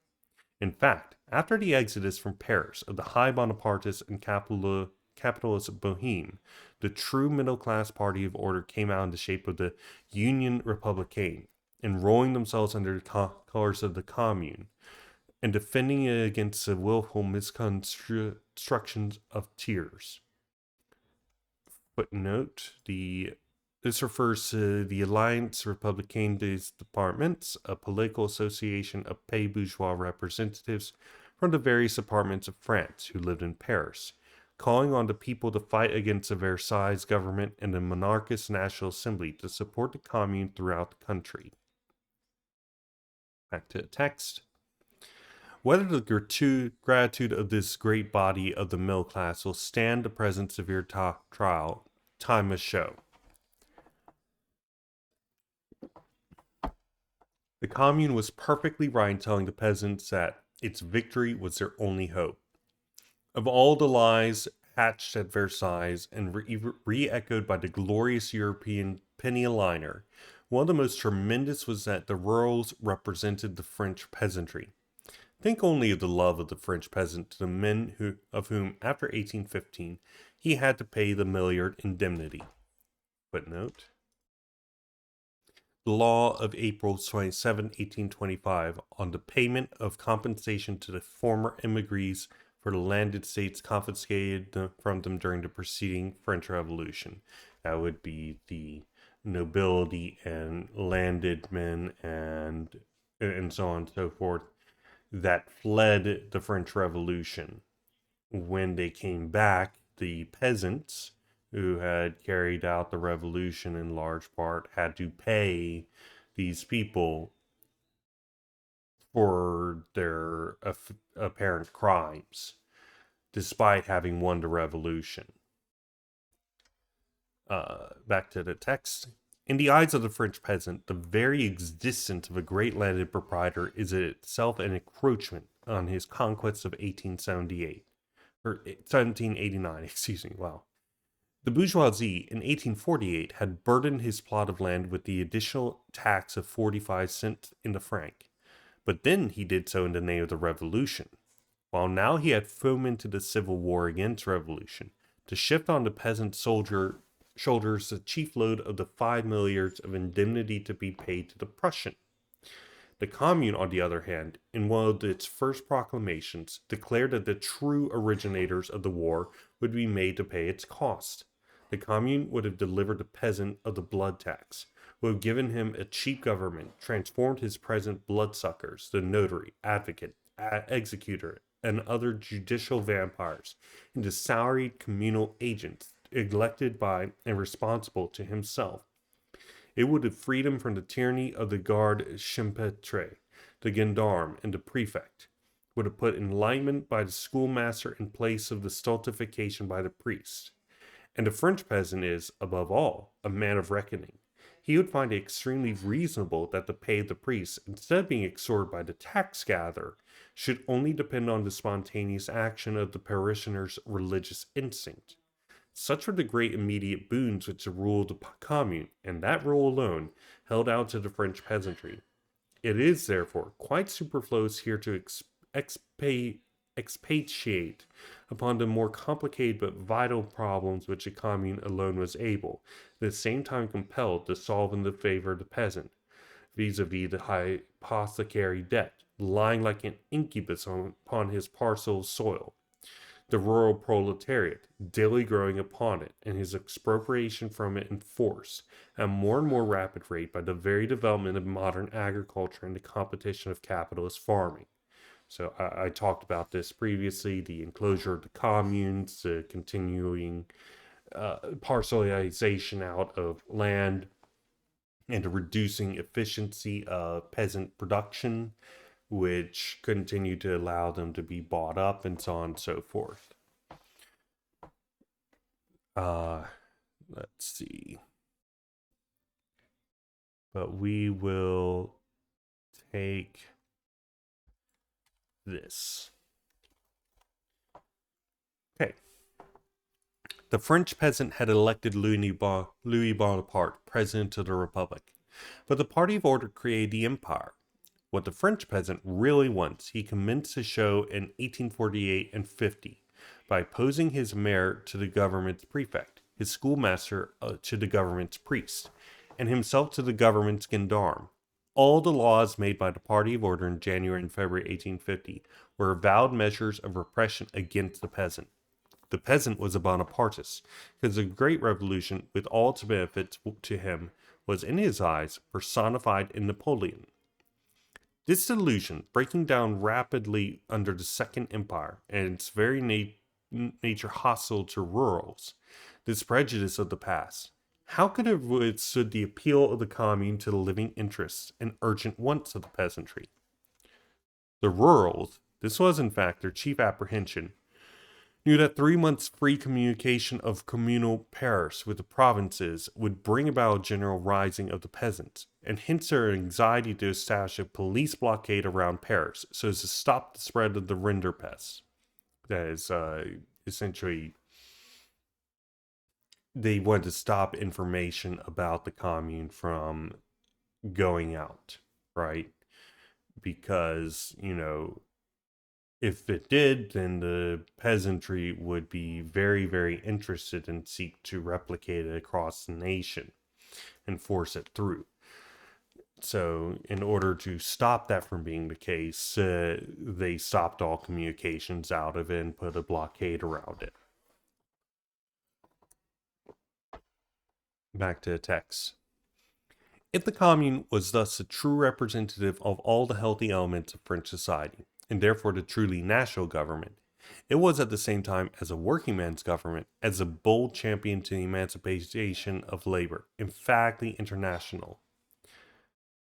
In fact, after the exodus from Paris of the high Bonapartists and capitalist Boheme, the true middle-class party of order came out in the shape of the Union Républicaine, enrolling themselves under the colors of the Commune, and defending it against the willful misconstructions of Thiers. Footnote, this refers to the Alliance Républicaine des Departements, a political association of pay bourgeois representatives from the various departments of France who lived in Paris, calling on the people to fight against the Versailles government and the monarchist National Assembly to support the Commune throughout the country. Back to the text. Whether the gratitude of this great body of the middle class will stand the present severe trial, time must show. The Commune was perfectly right in telling the peasants that its victory was their only hope. Of all the lies hatched at Versailles and re-echoed by the glorious European penny a liner, one of the most tremendous was that the rurals represented the French peasantry. Think only of the love of the French peasant to the men of whom, after 1815, he had to pay the milliard indemnity. Footnote. The law of April 27, 1825, on the payment of compensation to the former émigrés for the landed states confiscated from them during the preceding French Revolution. That would be the nobility and landed men and so on and so forth that fled the French Revolution. When they came back, the peasants who had carried out the revolution in large part, had to pay these people for their apparent crimes, despite having won the revolution. Back to the text. In the eyes of the French peasant, the very existence of a great landed proprietor is itself an encroachment on his conquests of 1878, or 1789, excuse me, wow. The bourgeoisie in 1848 had burdened his plot of land with the additional tax of 45 cents in the franc, but then he did so in the name of the revolution, while now he had fomented a civil war against revolution, to shift on the peasant shoulders the chief load of the 5 milliards of indemnity to be paid to the Prussian. The Commune, on the other hand, in one of its first proclamations, declared that the true originators of the war would be made to pay its cost. The Commune would have delivered the peasant of the blood tax, would have given him a cheap government, transformed his present bloodsuckers, the notary, advocate, executor, and other judicial vampires, into salaried communal agents, elected by and responsible to himself. It would have freed him from the tyranny of the garde champêtre, the gendarme, and the prefect. Would have put enlightenment by the schoolmaster in place of the stultification by the priest. And the French peasant is, above all, a man of reckoning. He would find it extremely reasonable that the pay of the priest, instead of being extorted by the tax gatherer, should only depend on the spontaneous action of the parishioner's religious instinct. Such were the great immediate boons which the rule of the Commune, and that rule alone, held out to the French peasantry. It is, therefore, quite superfluous here to expatiate upon the more complicated but vital problems which the Commune alone was able, at the same time compelled, to solve in the favor of the peasant, vis-a-vis the hypothecary debt, lying like an incubus upon his parcel of soil, the rural proletariat, daily growing upon it, and his expropriation from it in force, at a more and more rapid rate by the very development of modern agriculture and the competition of capitalist farming. So I talked about this previously, the enclosure of the communes, the continuing parcelization out of land, and the reducing efficiency of peasant production, which continue to allow them to be bought up, and so on and so forth. Let's see. But we will take this. Okay. The French peasant had elected Louis Bonaparte president of the Republic, but the party of order created the empire. What the French peasant really wants, he commenced to show in 1848 and 50 by opposing his mayor to the government's prefect, his schoolmaster to the government's priest, and himself to the government's gendarme. All the laws made by the party of order in January and February 1850 were avowed measures of repression against the peasant. The peasant was a Bonapartist, because the Great Revolution, with all its benefits to him, was in his eyes personified in Napoleon. This delusion, breaking down rapidly under the Second Empire, and its very nature hostile to rurals, this prejudice of the past, how could it have withstood the appeal of the Commune to the living interests and urgent wants of the peasantry? The rurals, this was in fact their chief apprehension, knew that 3 months' free communication of communal pairs with the provinces would bring about a general rising of the peasants, and hence their anxiety to establish a police blockade around Paris so as to stop the spread of the rinderpest. That is, essentially, they wanted to stop information about the Commune from going out, right? Because, if it did, then the peasantry would be very, very interested and seek to replicate it across the nation and force it through. So, in order to stop that from being the case, they stopped all communications out of it and put a blockade around it. Back to the text. If the Commune was thus a true representative of all the healthy elements of French society, and therefore the truly national government, It was at the same time as a working man's government, as a bold champion to the emancipation of labor, emphatically international.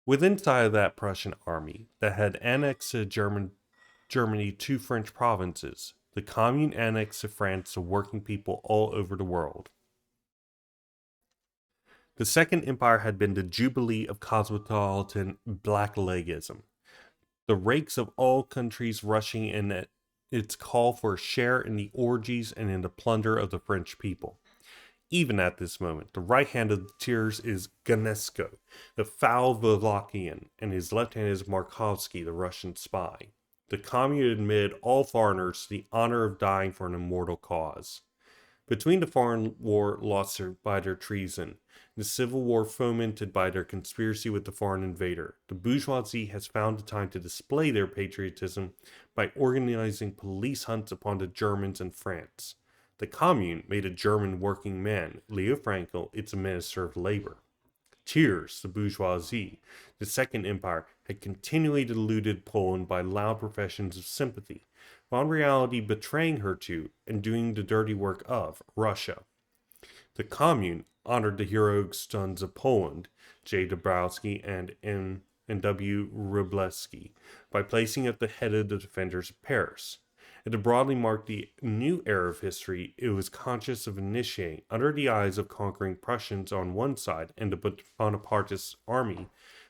Within inside of that Prussian army that had annexed to Germany two French provinces, the Commune annexed to France the working people all over the world. The Second Empire had been the jubilee of cosmopolitan blacklegism, the rakes of all countries rushing in at its call for a share in the orgies and in the plunder of the French people. Even at this moment, the right hand of the tiers is Ganesco, the foul Wallachian, and his left hand is Markovsky, the Russian spy. The Commune admitted all foreigners to the honor of dying for an immortal cause. Between the foreign war lost by their treason, the civil war fomented by their conspiracy with the foreign invader, the bourgeoisie has found the time to display their patriotism by organizing police hunts upon the Germans in France. The Commune made a German working man, Leo Frankel, its minister of labor. Tears, the bourgeoisie, the Second Empire, had continually deluded Poland by loud professions of sympathy, while in reality betraying her to, and doing the dirty work of, Russia. The Commune honored the heroic sons of Poland, J. Dabrowski and N.W. Wróblewski, by placing at the head of the defenders of Paris. And to broadly mark the new era of history, it was conscious of initiating, under the eyes of conquering Prussians on one side and the Bonapartist army,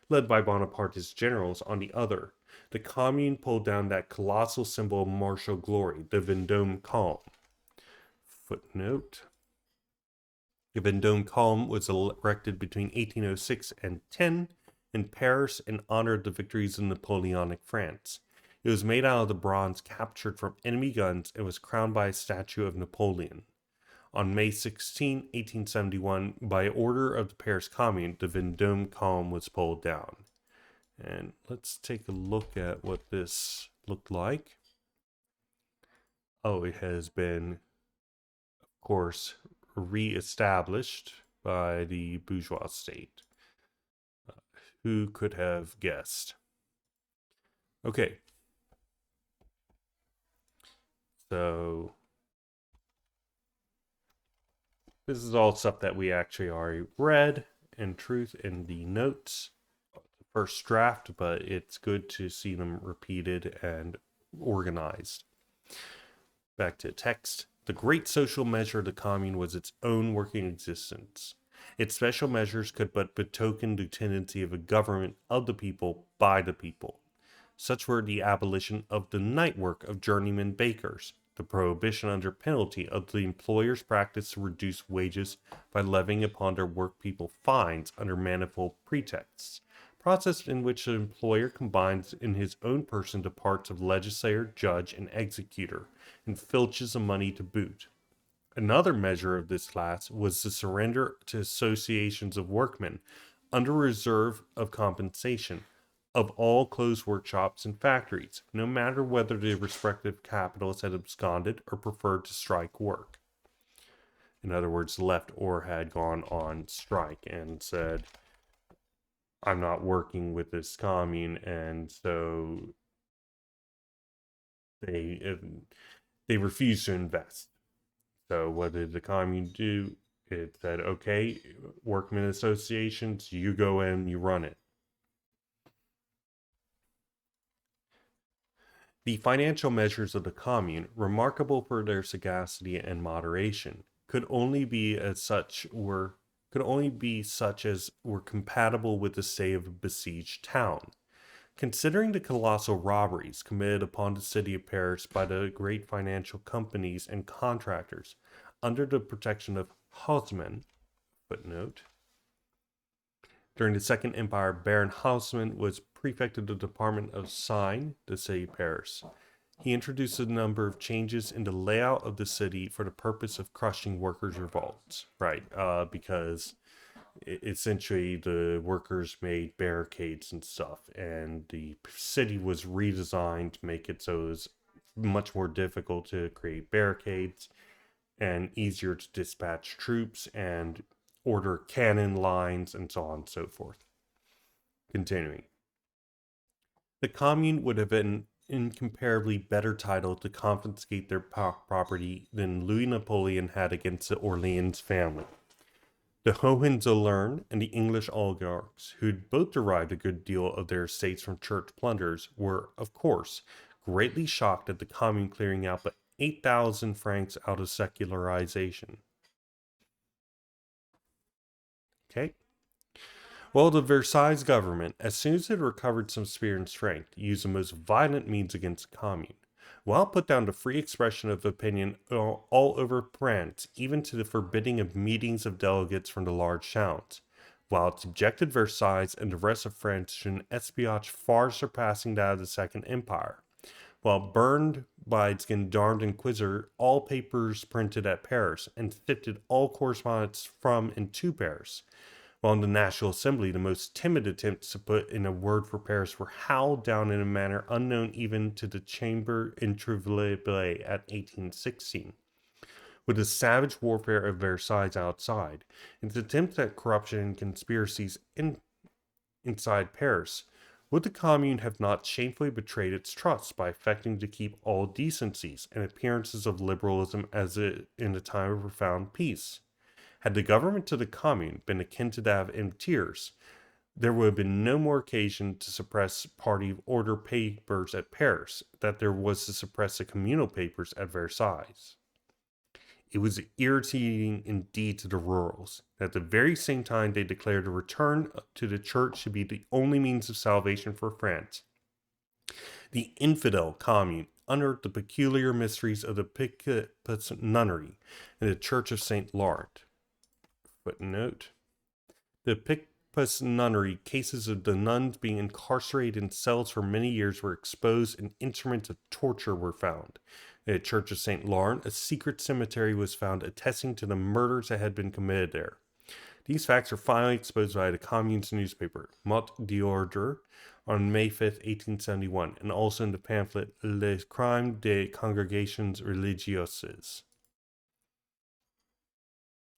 led by Bonapartist generals, on the other. The Commune pulled down that colossal symbol of martial glory, the Vendôme Column. Footnote. The Vendôme Column was erected between 1806 and 10 in Paris in honor of the victories of Napoleonic France. It was made out of the bronze captured from enemy guns and was crowned by a statue of Napoleon. On May 16, 1871, by order of the Paris Commune, the Vendôme Column was pulled down. And let's take a look at what this looked like. Oh, it has been, of course, re-established by the bourgeois state. Who could have guessed? Okay. So this is all stuff that we actually already read in truth in the notes, the first draft, but it's good to see them repeated and organized. Back to text. The great social measure of the Commune was its own working existence. Its special measures could but betoken the tendency of a government of the people by the people. Such were the abolition of the night work of journeymen bakers, the prohibition under penalty of the employer's practice to reduce wages by levying upon their workpeople fines under manifold pretexts, process in which the employer combines in his own person the parts of legislator, judge, and executor, and filches the money to boot. Another measure of this class was the surrender to associations of workmen, under reserve of compensation, of all closed workshops and factories, no matter whether the respective capitalists had absconded or preferred to strike work. In other words, left or had gone on strike and said, I'm not working with this commune, and so they refused to invest. So what did the commune do? It said, okay, workmen associations, you go in, you run it. The financial measures of the commune, remarkable for their sagacity and moderation, could only be such as were compatible with the state of a besieged town. Considering the colossal robberies committed upon the city of Paris by the great financial companies and contractors under the protection of Haussmann, footnote. During the Second Empire, Baron Haussmann was prefect of the Department of Seine, the city of Paris. He introduced a number of changes in the layout of the city for the purpose of crushing workers' revolts, right? Because essentially the workers made barricades and stuff, and the city was redesigned to make it so it was much more difficult to create barricades and easier to dispatch troops and order cannon lines and so on and so forth. Continuing. The commune would have been incomparably better title to confiscate their property than Louis Napoleon had against the Orleans family. The Hohenzollern and the English oligarchs, who'd both derived a good deal of their estates from church plunders, were, of course, greatly shocked at the commune clearing out but 8,000 francs out of secularization. Okay. Well, the Versailles government, as soon as it recovered some spirit and strength, used the most violent means against the commune. While put down to free expression of opinion all over France, even to the forbidding of meetings of delegates from the large towns, while it subjected Versailles and the rest of France to an espionage far surpassing that of the Second Empire, while burned by its gendarmed inquisitor all papers printed at Paris and sifted all correspondence from and to Paris, while in the National Assembly, the most timid attempts to put in a word for Paris were howled down in a manner unknown even to the Chamber Introuvable at 1816. With the savage warfare of Versailles outside, and its attempts at corruption and conspiracies inside Paris, would the Commune have not shamefully betrayed its trust by affecting to keep all decencies and appearances of liberalism as in a time of profound peace? Had the government of the Commune been akin to that of Thiers, there would have been no more occasion to suppress party order papers at Paris than there was to suppress the communal papers at Versailles. It was irritating indeed to the rurals that at the very same time they declared a return to the church should be the only means of salvation for France, the infidel Commune unearthed the peculiar mysteries of the Picpus nunnery and the Church of St. Laurent. Footnote: the Picpus nunnery, cases of the nuns being incarcerated in cells for many years were exposed and instruments of torture were found. In the Church of St. Laurent, a secret cemetery was found attesting to the murders that had been committed there. These facts were finally exposed by the Commune's newspaper, Mot d'Ordre, on May 5, 1871, and also in the pamphlet Les Crimes des Congrégations Religieuses.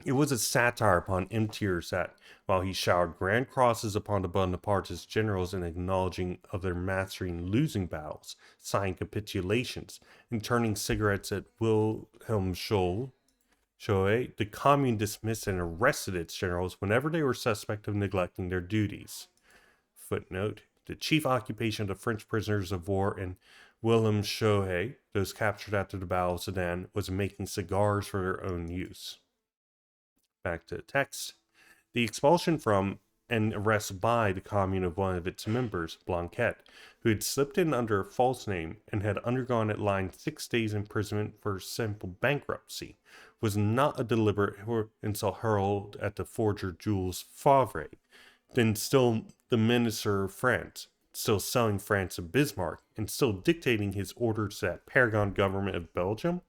It was a satire upon Thiers that, while he showered grand crosses upon the Bonapartist generals in acknowledging of their mastering losing battles, signing capitulations, and turning cigarettes at Wilhelm Scholl, the Commune dismissed and arrested its generals whenever they were suspect of neglecting their duties. Footnote: the chief occupation of the French prisoners of war in Wilhelm Scholl, those captured after the Battle of Sedan, was making cigars for their own use. Back to the text. The expulsion from and arrest by the Commune of one of its members, Blanquet, who had slipped in under a false name and had undergone at line 6 days imprisonment for simple bankruptcy, was not a deliberate insult hurled at the forger Jules Favre, then still the minister of France, still selling France to Bismarck, and still dictating his orders to that paragon government of Belgium.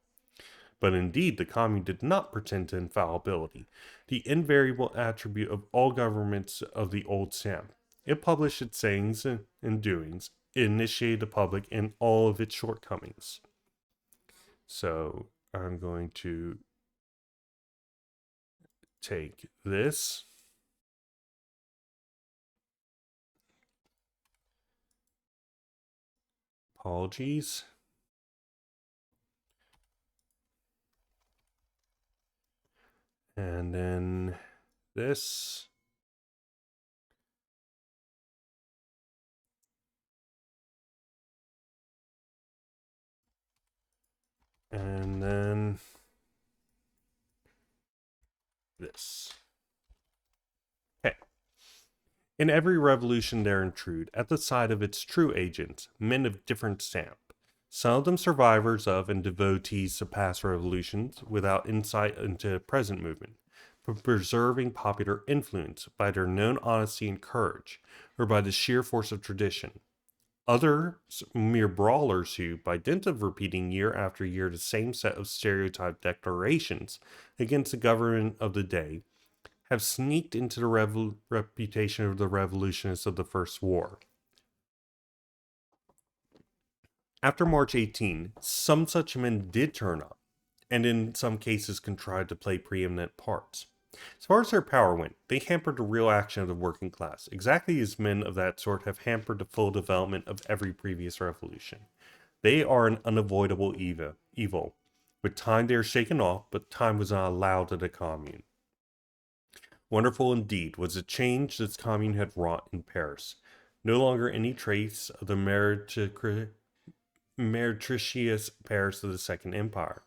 But indeed, the Commune did not pretend to infallibility, the invariable attribute of all governments of the old stamp. It published its sayings and doings. It initiated the public in all of its shortcomings. So I'm going to take this. Apologies. And then this. And then this. Okay. In every revolution there intrude, at the side of its true agents, men of different stamp. Some of them survivors of and devotees to past revolutions, without insight into the present movement, but preserving popular influence by their known honesty and courage, or by the sheer force of tradition. Others, mere brawlers who, by dint of repeating year after year the same set of stereotyped declarations against the government of the day, have sneaked into the reputation of the revolutionists of the First War. After March 18, some such men did turn up, and in some cases contrived to play preeminent parts. As far as their power went, they hampered the real action of the working class, exactly as men of that sort have hampered the full development of every previous revolution. They are an unavoidable evil. With time they are shaken off, but time was not allowed to the commune. Wonderful indeed was the change this commune had wrought in Paris. No longer any trace of the meretricious Paris of the Second Empire.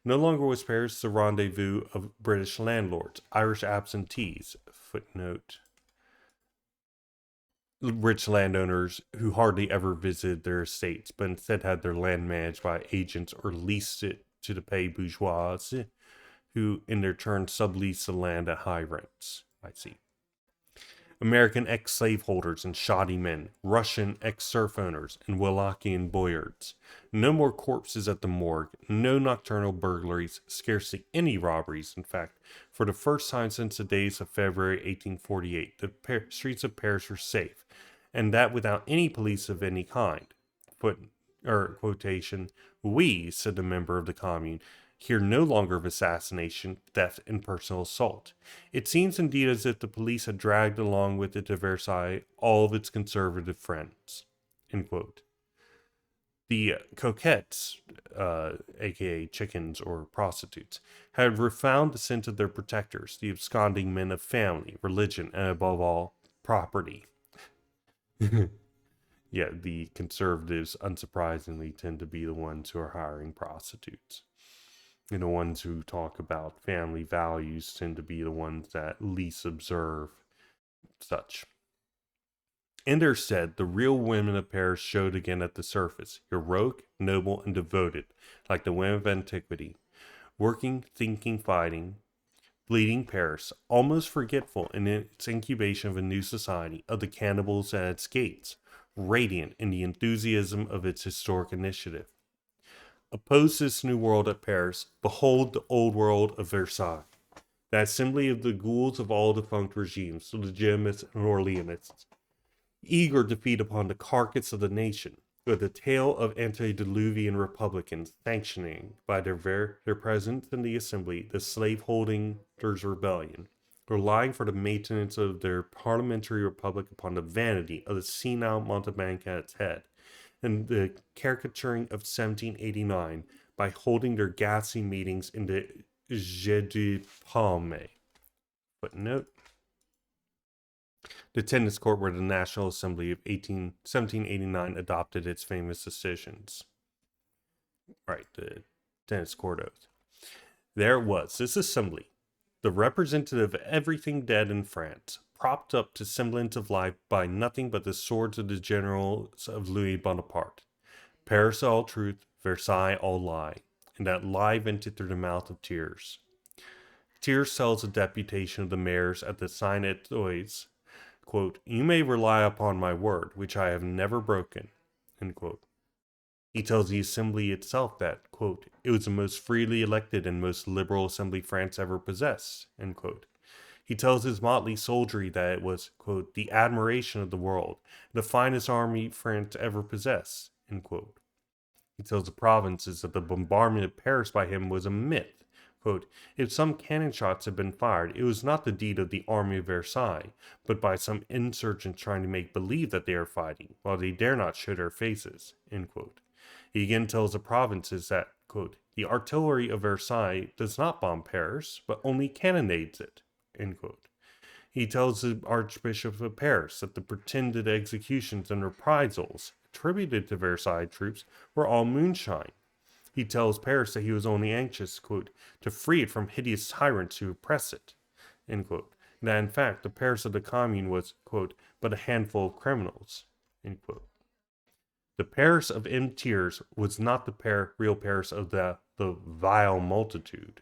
No longer was Paris the rendezvous of British landlords, Irish absentees, footnote, rich landowners who hardly ever visited their estates, but instead had their land managed by agents or leased it to the pays bourgeois, who in their turn subleased the land at high rents. I see. American ex-slaveholders and shoddy men, Russian ex-serf owners, and Wallachian boyards. No more corpses at the morgue, no nocturnal burglaries, scarcely any robberies. In fact, for the first time since the days of February 1848, the streets of Paris were safe, and that without any police of any kind. Quotation, "We," said the member of the Commune, "hear no longer of assassination, theft, and personal assault. It seems indeed as if the police had dragged along with it to Versailles all of its conservative friends." End quote. The coquettes, aka chickens or prostitutes, had refound the scent of their protectors, the absconding men of family, religion, and above all, property. Yeah, the conservatives, unsurprisingly, tend to be the ones who are hiring prostitutes. And the ones who talk about family values tend to be the ones that least observe such. In their stead, the real women of Paris showed again at the surface, heroic, noble, and devoted, like the women of antiquity, working, thinking, fighting, bleeding Paris, almost forgetful in its incubation of a new society, of the cannibals at its gates, radiant in the enthusiasm of its historic initiative. Oppose this new world at Paris, behold the old world of Versailles, that assembly of the ghouls of all defunct regimes, the legitimists and Orleanists, eager to feed upon the carcass of the nation, with the tale of antediluvian republicans sanctioning by their presence in the assembly the slaveholders' rebellion, relying for the maintenance of their parliamentary republic upon the vanity of the senile mountebank at its head, and the caricaturing of 1789 by holding their ghastly meetings in the Jeu de Paume. Footnote. The tennis court where the National Assembly of 1789 adopted its famous decisions. Right, the tennis court oath. There it was, this assembly, the representative of everything dead in France, propped up to semblance of life by nothing but the swords of the generals of Louis Bonaparte. Paris all truth, Versailles all lie, and that lie vented through the mouth of tears. Tears tells a deputation of the mayors at the Sign-et-Oeils, quote, "You may rely upon my word, which I have never broken," end quote. He tells the assembly itself that, quote, "it was the most freely elected and most liberal assembly France ever possessed," end quote. He tells his motley soldiery that it was, quote, "the admiration of the world, the finest army France ever possessed," end quote. He tells the provinces that the bombardment of Paris by him was a myth. Quote, "If some cannon shots had been fired, it was not the deed of the army of Versailles, but by some insurgents trying to make believe that they are fighting, while they dare not show their faces," end quote. He again tells the provinces that, quote, "the artillery of Versailles does not bomb Paris, but only cannonades it," end quote. He tells the Archbishop of Paris that the pretended executions and reprisals attributed to Versailles troops were all moonshine. He tells Paris that he was only anxious, quote, "to free it from hideous tyrants who oppress it," end quote. And that in fact the Paris of the Commune was, quote, "but a handful of criminals," end quote. The Paris of M. Tears was not the real Paris of the vile multitude,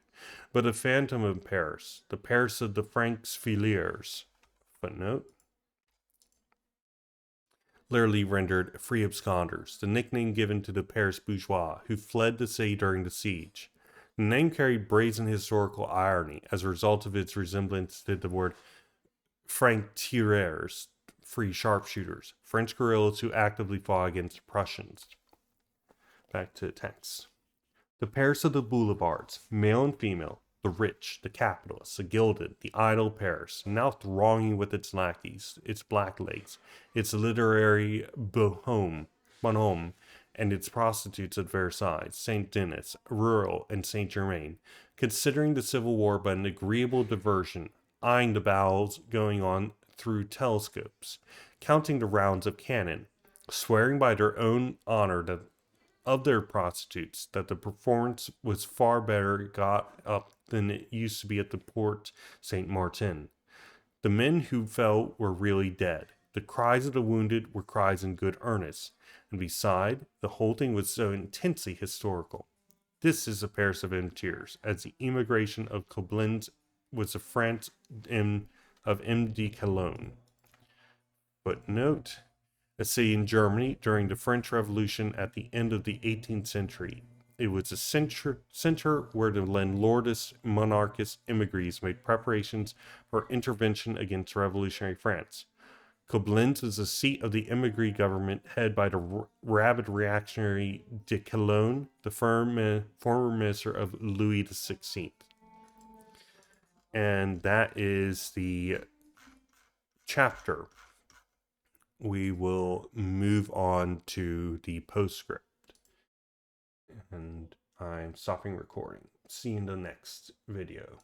but a phantom of Paris, the Paris of the Francs Filliers. Footnote. Literally rendered free absconders, the nickname given to the Paris bourgeois who fled the city during the siege. The name carried brazen historical irony as a result of its resemblance to the word franc-tireurs, free sharpshooters, French guerrillas who actively fought against the Prussians. Back to the text. The Paris of the boulevards, male and female, the rich, the capitalists, the gilded, the idle Paris, now thronging with its lackeys, its blacklegs, its literary bonhomme, and its prostitutes at Versailles, Saint Denis, Rural, and Saint Germain, considering the Civil War but an agreeable diversion, eyeing the battles going on through telescopes, counting the rounds of cannon, swearing by their own honor that of their prostitutes that the performance was far better got up than it used to be at the Porte Saint Martin. The men who fell were really dead. The cries of the wounded were cries in good earnest. And beside, the whole thing was so intensely historical. This is the Paris of tears, as the emigration of Koblenz was the France of M. de Cologne. Footnote: a city in Germany during the French Revolution at the end of the 18th century. It was a center where the landlordist, monarchist immigrants made preparations for intervention against revolutionary France. Koblenz was the seat of the immigrant government headed by the rabid reactionary de Cologne, the former minister of Louis XVI. And that is the chapter. We will move on to the postscript. And I'm stopping recording. See you in the next video.